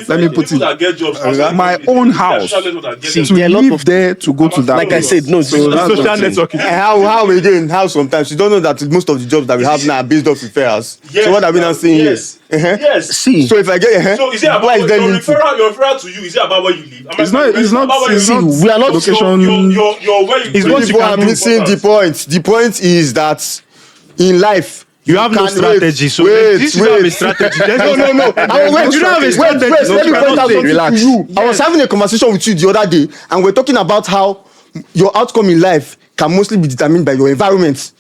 [SPEAKER 2] Let me put
[SPEAKER 7] People that
[SPEAKER 2] it,
[SPEAKER 7] get jobs,
[SPEAKER 2] my own house.
[SPEAKER 7] See,
[SPEAKER 2] to
[SPEAKER 4] there are a lot
[SPEAKER 2] live
[SPEAKER 4] of-
[SPEAKER 2] there to go to that.
[SPEAKER 4] Like I
[SPEAKER 2] place.
[SPEAKER 4] said, no,
[SPEAKER 2] So that's
[SPEAKER 3] Social
[SPEAKER 2] what I'm saying.
[SPEAKER 3] networking.
[SPEAKER 1] How again? How sometimes you don't know that most of the jobs that we have now are based off referrals.
[SPEAKER 7] Yes,
[SPEAKER 1] So what are we now saying
[SPEAKER 7] yes,
[SPEAKER 1] here?
[SPEAKER 7] yes.
[SPEAKER 4] See,
[SPEAKER 1] So if I get
[SPEAKER 7] So is it about
[SPEAKER 1] why is there
[SPEAKER 7] your
[SPEAKER 1] link to?
[SPEAKER 7] referral to you? Is it about where you live?
[SPEAKER 2] It's not
[SPEAKER 7] about where
[SPEAKER 2] it's
[SPEAKER 7] you
[SPEAKER 2] not
[SPEAKER 7] live.
[SPEAKER 4] we are not
[SPEAKER 2] location.
[SPEAKER 7] Your where you
[SPEAKER 3] It's
[SPEAKER 7] live.
[SPEAKER 3] what you
[SPEAKER 1] People
[SPEAKER 3] can
[SPEAKER 1] are
[SPEAKER 3] do.
[SPEAKER 1] missing the point. The point is that in life
[SPEAKER 3] You have no
[SPEAKER 1] can
[SPEAKER 3] strategy, so this is not a strategy. There's
[SPEAKER 1] No.
[SPEAKER 3] You don't have a strategy.
[SPEAKER 1] Wait,
[SPEAKER 3] No,
[SPEAKER 1] let me
[SPEAKER 3] you
[SPEAKER 1] point
[SPEAKER 3] cannot
[SPEAKER 1] out
[SPEAKER 3] say,
[SPEAKER 1] something
[SPEAKER 4] relax.
[SPEAKER 1] to you. I was having a conversation with you the other day, and we're talking about how your outcome in life can mostly be determined by your environment.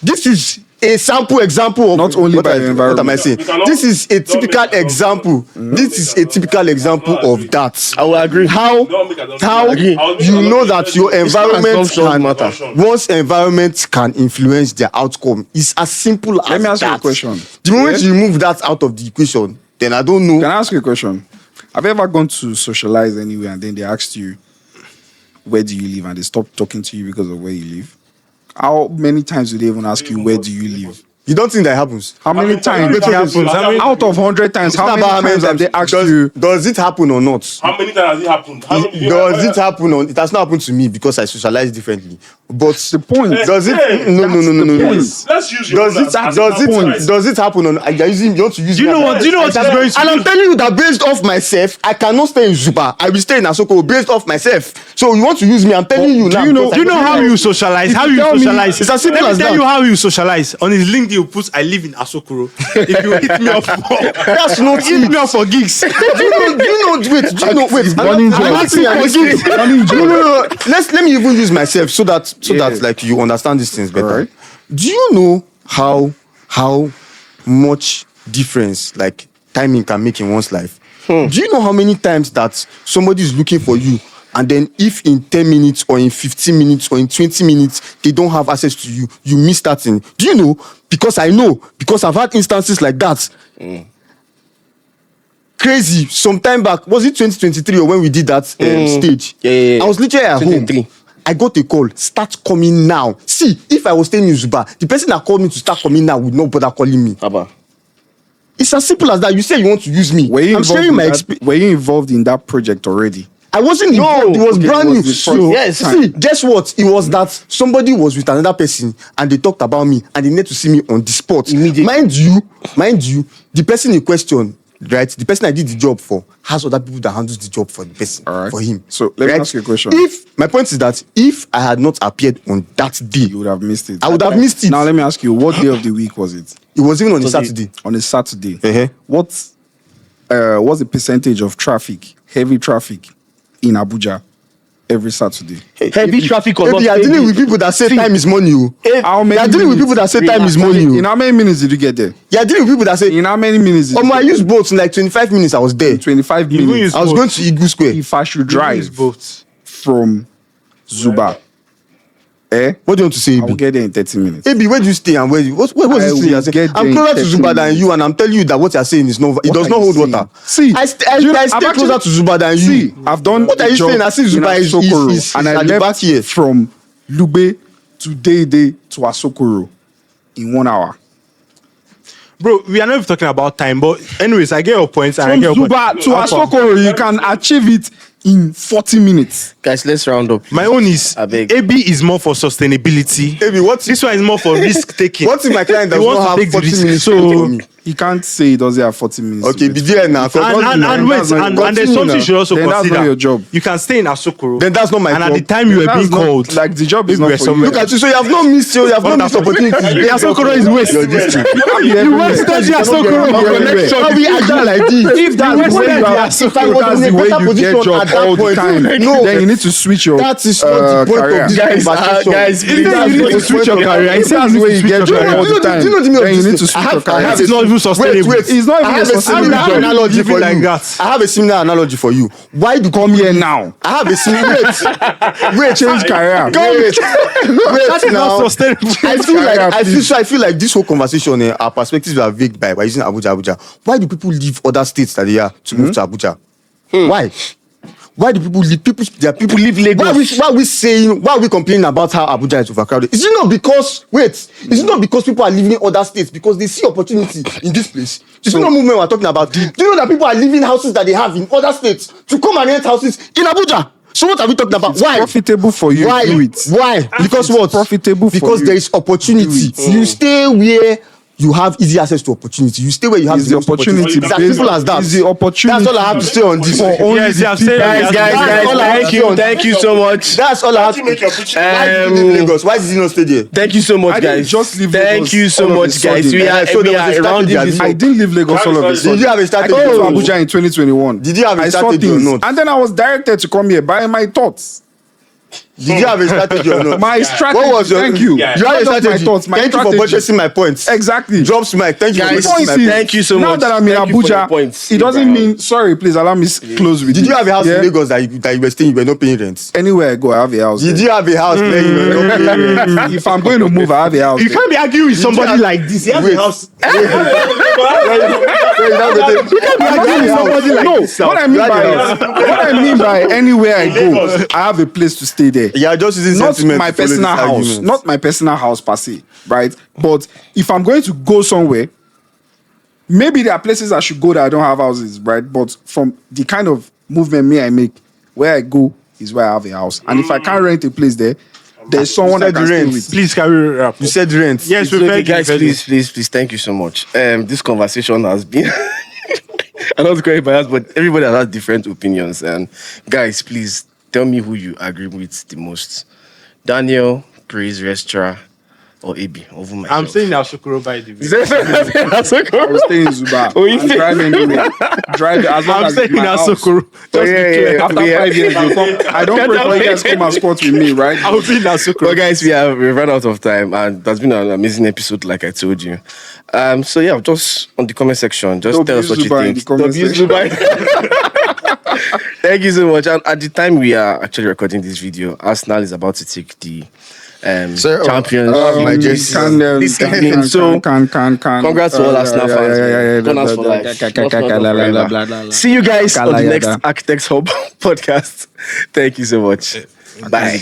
[SPEAKER 1] This is a sample example of
[SPEAKER 2] Not only
[SPEAKER 1] what
[SPEAKER 2] by
[SPEAKER 1] I-
[SPEAKER 2] your
[SPEAKER 1] What am I
[SPEAKER 2] environment.
[SPEAKER 1] saying?
[SPEAKER 7] You cannot-
[SPEAKER 1] This is a
[SPEAKER 7] don't
[SPEAKER 1] typical
[SPEAKER 7] make that
[SPEAKER 1] example. This is a typical example of that.
[SPEAKER 4] I will agree.
[SPEAKER 1] How
[SPEAKER 7] Don't make that-
[SPEAKER 1] how
[SPEAKER 7] Agree. I was
[SPEAKER 1] you
[SPEAKER 7] making
[SPEAKER 1] know
[SPEAKER 7] an
[SPEAKER 1] that your
[SPEAKER 7] assumption.
[SPEAKER 1] environment
[SPEAKER 4] assumptions
[SPEAKER 1] can
[SPEAKER 4] matter.
[SPEAKER 1] one's environment can influence their outcome. It's as simple as
[SPEAKER 2] Let me ask you a
[SPEAKER 1] that.
[SPEAKER 2] question.
[SPEAKER 1] The moment
[SPEAKER 2] Yeah?
[SPEAKER 1] you remove that out of the equation, then I don't know.
[SPEAKER 2] Can I ask you a question? Have you ever gone to socialize anywhere and then they asked you, where do you live? And they stopped talking to you because of where you live? How many times do they even ask you, where do you live?
[SPEAKER 1] You don't think that happens?
[SPEAKER 2] How many times?
[SPEAKER 7] it happens?
[SPEAKER 2] Out of 100 times, how many times have they asked you?
[SPEAKER 1] Does it happen or not?
[SPEAKER 7] How many times has it happened? How many-
[SPEAKER 1] Does it happen on? It has not happened to me because I socialize differently. But
[SPEAKER 2] The point.
[SPEAKER 1] does it?
[SPEAKER 7] Hey,
[SPEAKER 1] No.
[SPEAKER 7] Let's use your
[SPEAKER 1] Does it happen on? You want to use?
[SPEAKER 3] Do you know what? Do you know what is going
[SPEAKER 1] And I'm telling you that based off myself, I cannot stay in Zuba. I will stay in Asoko based off myself. So you want to use me? I'm telling you now.
[SPEAKER 3] Do
[SPEAKER 1] because
[SPEAKER 3] you know
[SPEAKER 1] I-
[SPEAKER 3] how you socialize? How you
[SPEAKER 1] tell me,
[SPEAKER 3] socialize?
[SPEAKER 1] it's as simple
[SPEAKER 3] Let me
[SPEAKER 1] as
[SPEAKER 3] tell
[SPEAKER 1] that.
[SPEAKER 3] you how you socialize. On his LinkedIn, you put, "I live in Asokoro." If you hit me up for,
[SPEAKER 1] That's not
[SPEAKER 3] hit me up for gigs.
[SPEAKER 1] Wait.
[SPEAKER 2] Morning
[SPEAKER 1] I'm
[SPEAKER 2] job.
[SPEAKER 1] asking you, I'm asking you. No. Let me even use myself so that like you understand these things better.
[SPEAKER 2] Alright.
[SPEAKER 1] Do you know how much difference like timing can make in one's life? Do you know how many times that somebody is looking for you, and then if in 10 minutes or in 15 minutes or in 20 minutes they don't have access to you, you miss that thing? Do you know? Because I know, because I've had instances like that. Crazy. Some time back, was it 2023 or when we did that stage?
[SPEAKER 4] Yeah.
[SPEAKER 1] I was literally at home.
[SPEAKER 4] 2023.
[SPEAKER 1] I got a call. Start coming now. See, if I was staying in Zuba, the person that called me to start coming now would not bother calling me.
[SPEAKER 4] Abba.
[SPEAKER 1] It's as simple as that. You say you want to use me.
[SPEAKER 2] Were you
[SPEAKER 1] I'm sharing my experience.
[SPEAKER 2] Were you involved in that project already?
[SPEAKER 1] I wasn't involved. It was
[SPEAKER 2] Okay,
[SPEAKER 1] brand
[SPEAKER 2] it
[SPEAKER 1] new.
[SPEAKER 2] was the first
[SPEAKER 1] Yes.
[SPEAKER 2] time.
[SPEAKER 1] See, guess what? It was that somebody was with another person and they talked about me and they need to see me on the spot.
[SPEAKER 4] Immediately.
[SPEAKER 1] Mind you, the person in question, right? The person I did the job for has other people that handles the job for the person,
[SPEAKER 2] All right.
[SPEAKER 1] for him.
[SPEAKER 2] So let me ask you a question.
[SPEAKER 1] If my point is that if I had not appeared on that day,
[SPEAKER 2] You would have missed it.
[SPEAKER 1] I would have missed it.
[SPEAKER 2] Now let me ask you, what day of the week was it?
[SPEAKER 1] It was even on a Saturday.
[SPEAKER 2] On a Saturday.
[SPEAKER 1] Uh-huh.
[SPEAKER 2] What's the percentage of traffic, heavy traffic in Abuja every Saturday?
[SPEAKER 4] Heavy traffic or
[SPEAKER 1] Maybe
[SPEAKER 4] not?
[SPEAKER 1] you are dealing with people that say time is money.
[SPEAKER 2] How
[SPEAKER 1] You are dealing with people that say time is money.
[SPEAKER 2] In how many minutes did you get there?
[SPEAKER 1] You are dealing with people that say,
[SPEAKER 2] In how many minutes did you
[SPEAKER 1] I
[SPEAKER 2] get
[SPEAKER 1] used boats in like 25 minutes. I was there.
[SPEAKER 2] there? 25
[SPEAKER 3] You
[SPEAKER 2] minutes.
[SPEAKER 3] use
[SPEAKER 1] I was going to Igu Square.
[SPEAKER 2] If I should
[SPEAKER 3] Use
[SPEAKER 2] drive
[SPEAKER 3] boats.
[SPEAKER 2] from Zuba,
[SPEAKER 1] What do you want to say,
[SPEAKER 2] I will
[SPEAKER 1] Ibi?
[SPEAKER 2] get there in 30 minutes.
[SPEAKER 1] Maybe where do you stay and where do you, what's
[SPEAKER 2] I
[SPEAKER 1] this thing
[SPEAKER 2] will
[SPEAKER 1] you're saying?
[SPEAKER 2] get
[SPEAKER 1] I'm
[SPEAKER 2] there
[SPEAKER 1] closer
[SPEAKER 2] in
[SPEAKER 1] to
[SPEAKER 2] 30
[SPEAKER 1] Zuba than
[SPEAKER 2] minutes.
[SPEAKER 1] you, and I'm telling you that what you're saying is no. It
[SPEAKER 2] What
[SPEAKER 1] does
[SPEAKER 2] are
[SPEAKER 1] not
[SPEAKER 2] you
[SPEAKER 1] hold
[SPEAKER 2] saying?
[SPEAKER 1] water.
[SPEAKER 2] See,
[SPEAKER 1] I stay closer to Zuba than you.
[SPEAKER 2] See, I've done.
[SPEAKER 1] What are you
[SPEAKER 2] job
[SPEAKER 1] saying? I see
[SPEAKER 2] in
[SPEAKER 1] Zuba is
[SPEAKER 2] Asokoro, and I
[SPEAKER 1] at the back
[SPEAKER 2] left
[SPEAKER 1] here.
[SPEAKER 2] from Lube to Dede to Asokoro in 1 hour.
[SPEAKER 3] Bro, we are not even talking about time, but anyways, I get your points. And I
[SPEAKER 2] From
[SPEAKER 3] get your
[SPEAKER 2] Zuba
[SPEAKER 3] points.
[SPEAKER 2] to Asokoro, you can achieve it in 40 minutes.
[SPEAKER 4] Guys, let's round up.
[SPEAKER 3] My own is
[SPEAKER 4] I beg.
[SPEAKER 3] AB is more for sustainability.
[SPEAKER 1] Maybe what
[SPEAKER 3] This one is more for risk taking.
[SPEAKER 1] what if my client does
[SPEAKER 3] He wants
[SPEAKER 1] not
[SPEAKER 3] to
[SPEAKER 1] have
[SPEAKER 3] take the
[SPEAKER 1] 40
[SPEAKER 3] risk.
[SPEAKER 1] minutes
[SPEAKER 3] So-
[SPEAKER 1] for me?
[SPEAKER 2] He can't say he doesn't have 40 minutes.
[SPEAKER 1] Okay,
[SPEAKER 2] to
[SPEAKER 1] be
[SPEAKER 2] wait.
[SPEAKER 1] there now.
[SPEAKER 3] And wait,
[SPEAKER 2] that's not-
[SPEAKER 3] and there's something you should also
[SPEAKER 2] Then that's
[SPEAKER 3] consider.
[SPEAKER 2] not your job.
[SPEAKER 3] You can stay in Asokoro.
[SPEAKER 1] Then that's not my
[SPEAKER 3] And at
[SPEAKER 1] job.
[SPEAKER 3] the time you were
[SPEAKER 2] That's
[SPEAKER 3] being
[SPEAKER 2] not-
[SPEAKER 3] called,
[SPEAKER 2] like the job is
[SPEAKER 3] maybe
[SPEAKER 2] not
[SPEAKER 3] we're
[SPEAKER 2] for
[SPEAKER 3] somewhere.
[SPEAKER 2] you.
[SPEAKER 1] Look at you, so you have not missed opportunities.
[SPEAKER 3] The Asokoro is waste.
[SPEAKER 1] Your district.
[SPEAKER 3] You wasted the Asokoro.
[SPEAKER 1] How we agile like this?
[SPEAKER 2] If that's the way
[SPEAKER 3] wasted
[SPEAKER 2] you
[SPEAKER 3] the
[SPEAKER 2] are,
[SPEAKER 3] Asokoro.
[SPEAKER 1] If I was
[SPEAKER 2] that's
[SPEAKER 1] in a
[SPEAKER 2] the way
[SPEAKER 1] better
[SPEAKER 2] you get
[SPEAKER 1] position
[SPEAKER 2] job
[SPEAKER 1] at that
[SPEAKER 2] all the
[SPEAKER 1] point,
[SPEAKER 2] time,
[SPEAKER 1] no.
[SPEAKER 2] then you need to switch your
[SPEAKER 1] That is not the point
[SPEAKER 2] career.
[SPEAKER 1] of this
[SPEAKER 4] Guys,
[SPEAKER 1] conversation.
[SPEAKER 4] guys, please.
[SPEAKER 1] That's
[SPEAKER 3] You
[SPEAKER 1] not
[SPEAKER 3] need to
[SPEAKER 1] the
[SPEAKER 3] switch your
[SPEAKER 1] point of-
[SPEAKER 3] career. I
[SPEAKER 2] If
[SPEAKER 3] said
[SPEAKER 2] that's
[SPEAKER 3] you
[SPEAKER 2] the way
[SPEAKER 3] need
[SPEAKER 2] you
[SPEAKER 3] to
[SPEAKER 2] get
[SPEAKER 3] switch your
[SPEAKER 2] job
[SPEAKER 3] career.
[SPEAKER 2] all the time,
[SPEAKER 1] do you know the meaning of
[SPEAKER 2] then you
[SPEAKER 1] this
[SPEAKER 2] need to
[SPEAKER 1] thing?
[SPEAKER 2] switch your
[SPEAKER 1] I
[SPEAKER 2] career.
[SPEAKER 1] have
[SPEAKER 3] It's not even sustainable.
[SPEAKER 1] Wait.
[SPEAKER 2] It's not even
[SPEAKER 1] I have
[SPEAKER 2] a
[SPEAKER 1] a similar
[SPEAKER 2] sustainable job.
[SPEAKER 1] analogy for
[SPEAKER 3] Living
[SPEAKER 1] you.
[SPEAKER 3] like that.
[SPEAKER 1] I have a similar analogy for you. Why do
[SPEAKER 2] Come here now.
[SPEAKER 1] I have a similar wait,
[SPEAKER 2] Change career.
[SPEAKER 1] wait
[SPEAKER 3] That is
[SPEAKER 1] now.
[SPEAKER 3] not sustainable.
[SPEAKER 1] I feel like this whole conversation, our perspectives are vague by using Abuja. Why do people leave other states that they are to move to Abuja? Why? Why do people leave? People leave Lagos. Why are we complaining about how Abuja is overcrowded? Is it not because people are leaving other states because they see opportunity in this place? It's not movement we're talking about. Do you know that people are leaving houses that they have in other states to come and rent houses in Abuja? So what are we talking about?
[SPEAKER 2] It's
[SPEAKER 1] Why?
[SPEAKER 2] profitable for you.
[SPEAKER 1] Why?
[SPEAKER 2] Do it.
[SPEAKER 1] Why? Because
[SPEAKER 2] It's
[SPEAKER 1] what?
[SPEAKER 2] profitable for
[SPEAKER 1] Because
[SPEAKER 2] you.
[SPEAKER 1] there is opportunity. You stay where you have easy access to opportunity. You stay where you have
[SPEAKER 2] It's the
[SPEAKER 1] most
[SPEAKER 2] opportunity.
[SPEAKER 1] It's as simple as that.
[SPEAKER 2] It's the opportunity.
[SPEAKER 1] That's all I have to say on this.
[SPEAKER 2] For only
[SPEAKER 3] Yes,
[SPEAKER 2] the
[SPEAKER 3] you have
[SPEAKER 2] people.
[SPEAKER 3] said-
[SPEAKER 4] Guys,
[SPEAKER 1] all I have to say on
[SPEAKER 4] thank you so much.
[SPEAKER 1] That's all I have to
[SPEAKER 7] Make your preaching.
[SPEAKER 1] Why did you leave Lagos? Why did you not stay there?
[SPEAKER 4] Thank you so much,
[SPEAKER 2] I didn't
[SPEAKER 4] guys.
[SPEAKER 2] just leave
[SPEAKER 4] Thank
[SPEAKER 2] Lagos
[SPEAKER 4] you so
[SPEAKER 2] all of a
[SPEAKER 4] much, guys.
[SPEAKER 2] sudden.
[SPEAKER 4] We are,
[SPEAKER 1] So there
[SPEAKER 4] we
[SPEAKER 1] was a
[SPEAKER 4] are
[SPEAKER 1] strategy
[SPEAKER 4] rounding
[SPEAKER 1] at
[SPEAKER 4] this
[SPEAKER 1] this
[SPEAKER 4] up.
[SPEAKER 2] I didn't leave Lagos all of a
[SPEAKER 1] Did
[SPEAKER 2] sudden.
[SPEAKER 1] you have a
[SPEAKER 2] I
[SPEAKER 1] strategy?
[SPEAKER 2] came to
[SPEAKER 1] Oh.
[SPEAKER 2] Abuja in 2021.
[SPEAKER 1] Did you have a
[SPEAKER 2] I saw
[SPEAKER 1] strategy or
[SPEAKER 2] things,
[SPEAKER 1] not?
[SPEAKER 2] and then I was directed to come here by my thoughts.
[SPEAKER 1] Did you have a strategy or not?
[SPEAKER 2] My strategy.
[SPEAKER 1] What was your?
[SPEAKER 2] Thank you.
[SPEAKER 7] Yeah.
[SPEAKER 1] You had a
[SPEAKER 2] Not just
[SPEAKER 1] strategy.
[SPEAKER 2] my thoughts, my
[SPEAKER 1] Thank you for
[SPEAKER 2] strategy.
[SPEAKER 1] purchasing my points.
[SPEAKER 2] Exactly.
[SPEAKER 1] Drops mic. Thank you for
[SPEAKER 4] Guys,
[SPEAKER 1] purchasing my
[SPEAKER 2] Point is,
[SPEAKER 1] points.
[SPEAKER 4] thank you so
[SPEAKER 2] now
[SPEAKER 4] much.
[SPEAKER 2] that I'm in
[SPEAKER 4] Thank you for your
[SPEAKER 2] Abuja,
[SPEAKER 4] points.
[SPEAKER 2] it doesn't mean. Sorry, please allow me close with
[SPEAKER 1] Did you
[SPEAKER 2] this.
[SPEAKER 1] have a house
[SPEAKER 2] Yeah?
[SPEAKER 1] in Lagos that you were staying? You were not paying rent.
[SPEAKER 2] Anywhere I go, I have a house.
[SPEAKER 1] Did
[SPEAKER 2] there.
[SPEAKER 1] you have a house where you were not paying rent?
[SPEAKER 2] If I'm going to move, I have a house.
[SPEAKER 3] You
[SPEAKER 2] there.
[SPEAKER 3] can't be arguing with somebody like this. He has
[SPEAKER 1] Wait.
[SPEAKER 3] a house.
[SPEAKER 2] No, what I mean by anywhere I go, I have a place to stay there.
[SPEAKER 1] Yeah, just using
[SPEAKER 2] Not
[SPEAKER 1] sentiment
[SPEAKER 2] my
[SPEAKER 1] to follow
[SPEAKER 2] personal
[SPEAKER 1] this
[SPEAKER 2] house,
[SPEAKER 1] argument.
[SPEAKER 2] not my personal house per se, right? But if I'm going to go somewhere, maybe there are places I should go that I don't have houses, right? But from the kind of movement I make, where I go is where I have a house. And if I can't rent a place there, there's someone I
[SPEAKER 1] said
[SPEAKER 2] can stay
[SPEAKER 1] rent.
[SPEAKER 2] with.
[SPEAKER 3] Please carry it up.
[SPEAKER 1] You said rent.
[SPEAKER 3] Yes, we
[SPEAKER 4] Okay,
[SPEAKER 3] beg you,
[SPEAKER 4] guys,
[SPEAKER 3] beg you.
[SPEAKER 4] please, thank you so much. This conversation has been. I'm not going biased, but everybody has had different opinions. And guys, please tell me who you agree with the most. Daniel, Praise, Restra, or AB over myself.
[SPEAKER 3] I'm saying Asokoro by the way.
[SPEAKER 2] I will stay in Zuba.
[SPEAKER 4] Oh, you
[SPEAKER 2] and
[SPEAKER 4] say-
[SPEAKER 2] drive anywhere. Drive as long
[SPEAKER 3] I'm
[SPEAKER 2] as
[SPEAKER 3] saying
[SPEAKER 2] it's my house.
[SPEAKER 3] Asokoro. Just be clear.
[SPEAKER 2] After 5 years, you come. I don't pray for you guys to come and sport with me, right?
[SPEAKER 3] I'll be in Asokoro.
[SPEAKER 4] Well, guys, we've run out of time, and that's been an amazing episode, like I told you. So yeah, just on the comment section, just tell us what you
[SPEAKER 2] Zuba in
[SPEAKER 4] think.
[SPEAKER 2] the comment
[SPEAKER 4] W
[SPEAKER 2] section.
[SPEAKER 4] Zuba. Thank you so much. And at the time we are actually recording this video, Arsenal is about to take the Champions
[SPEAKER 1] my jersey.
[SPEAKER 4] this evening. So congrats to all Arsenal fans. Gunners for life. Not forever. See you guys on the next Architects Hub podcast. Thank you so much. Bye.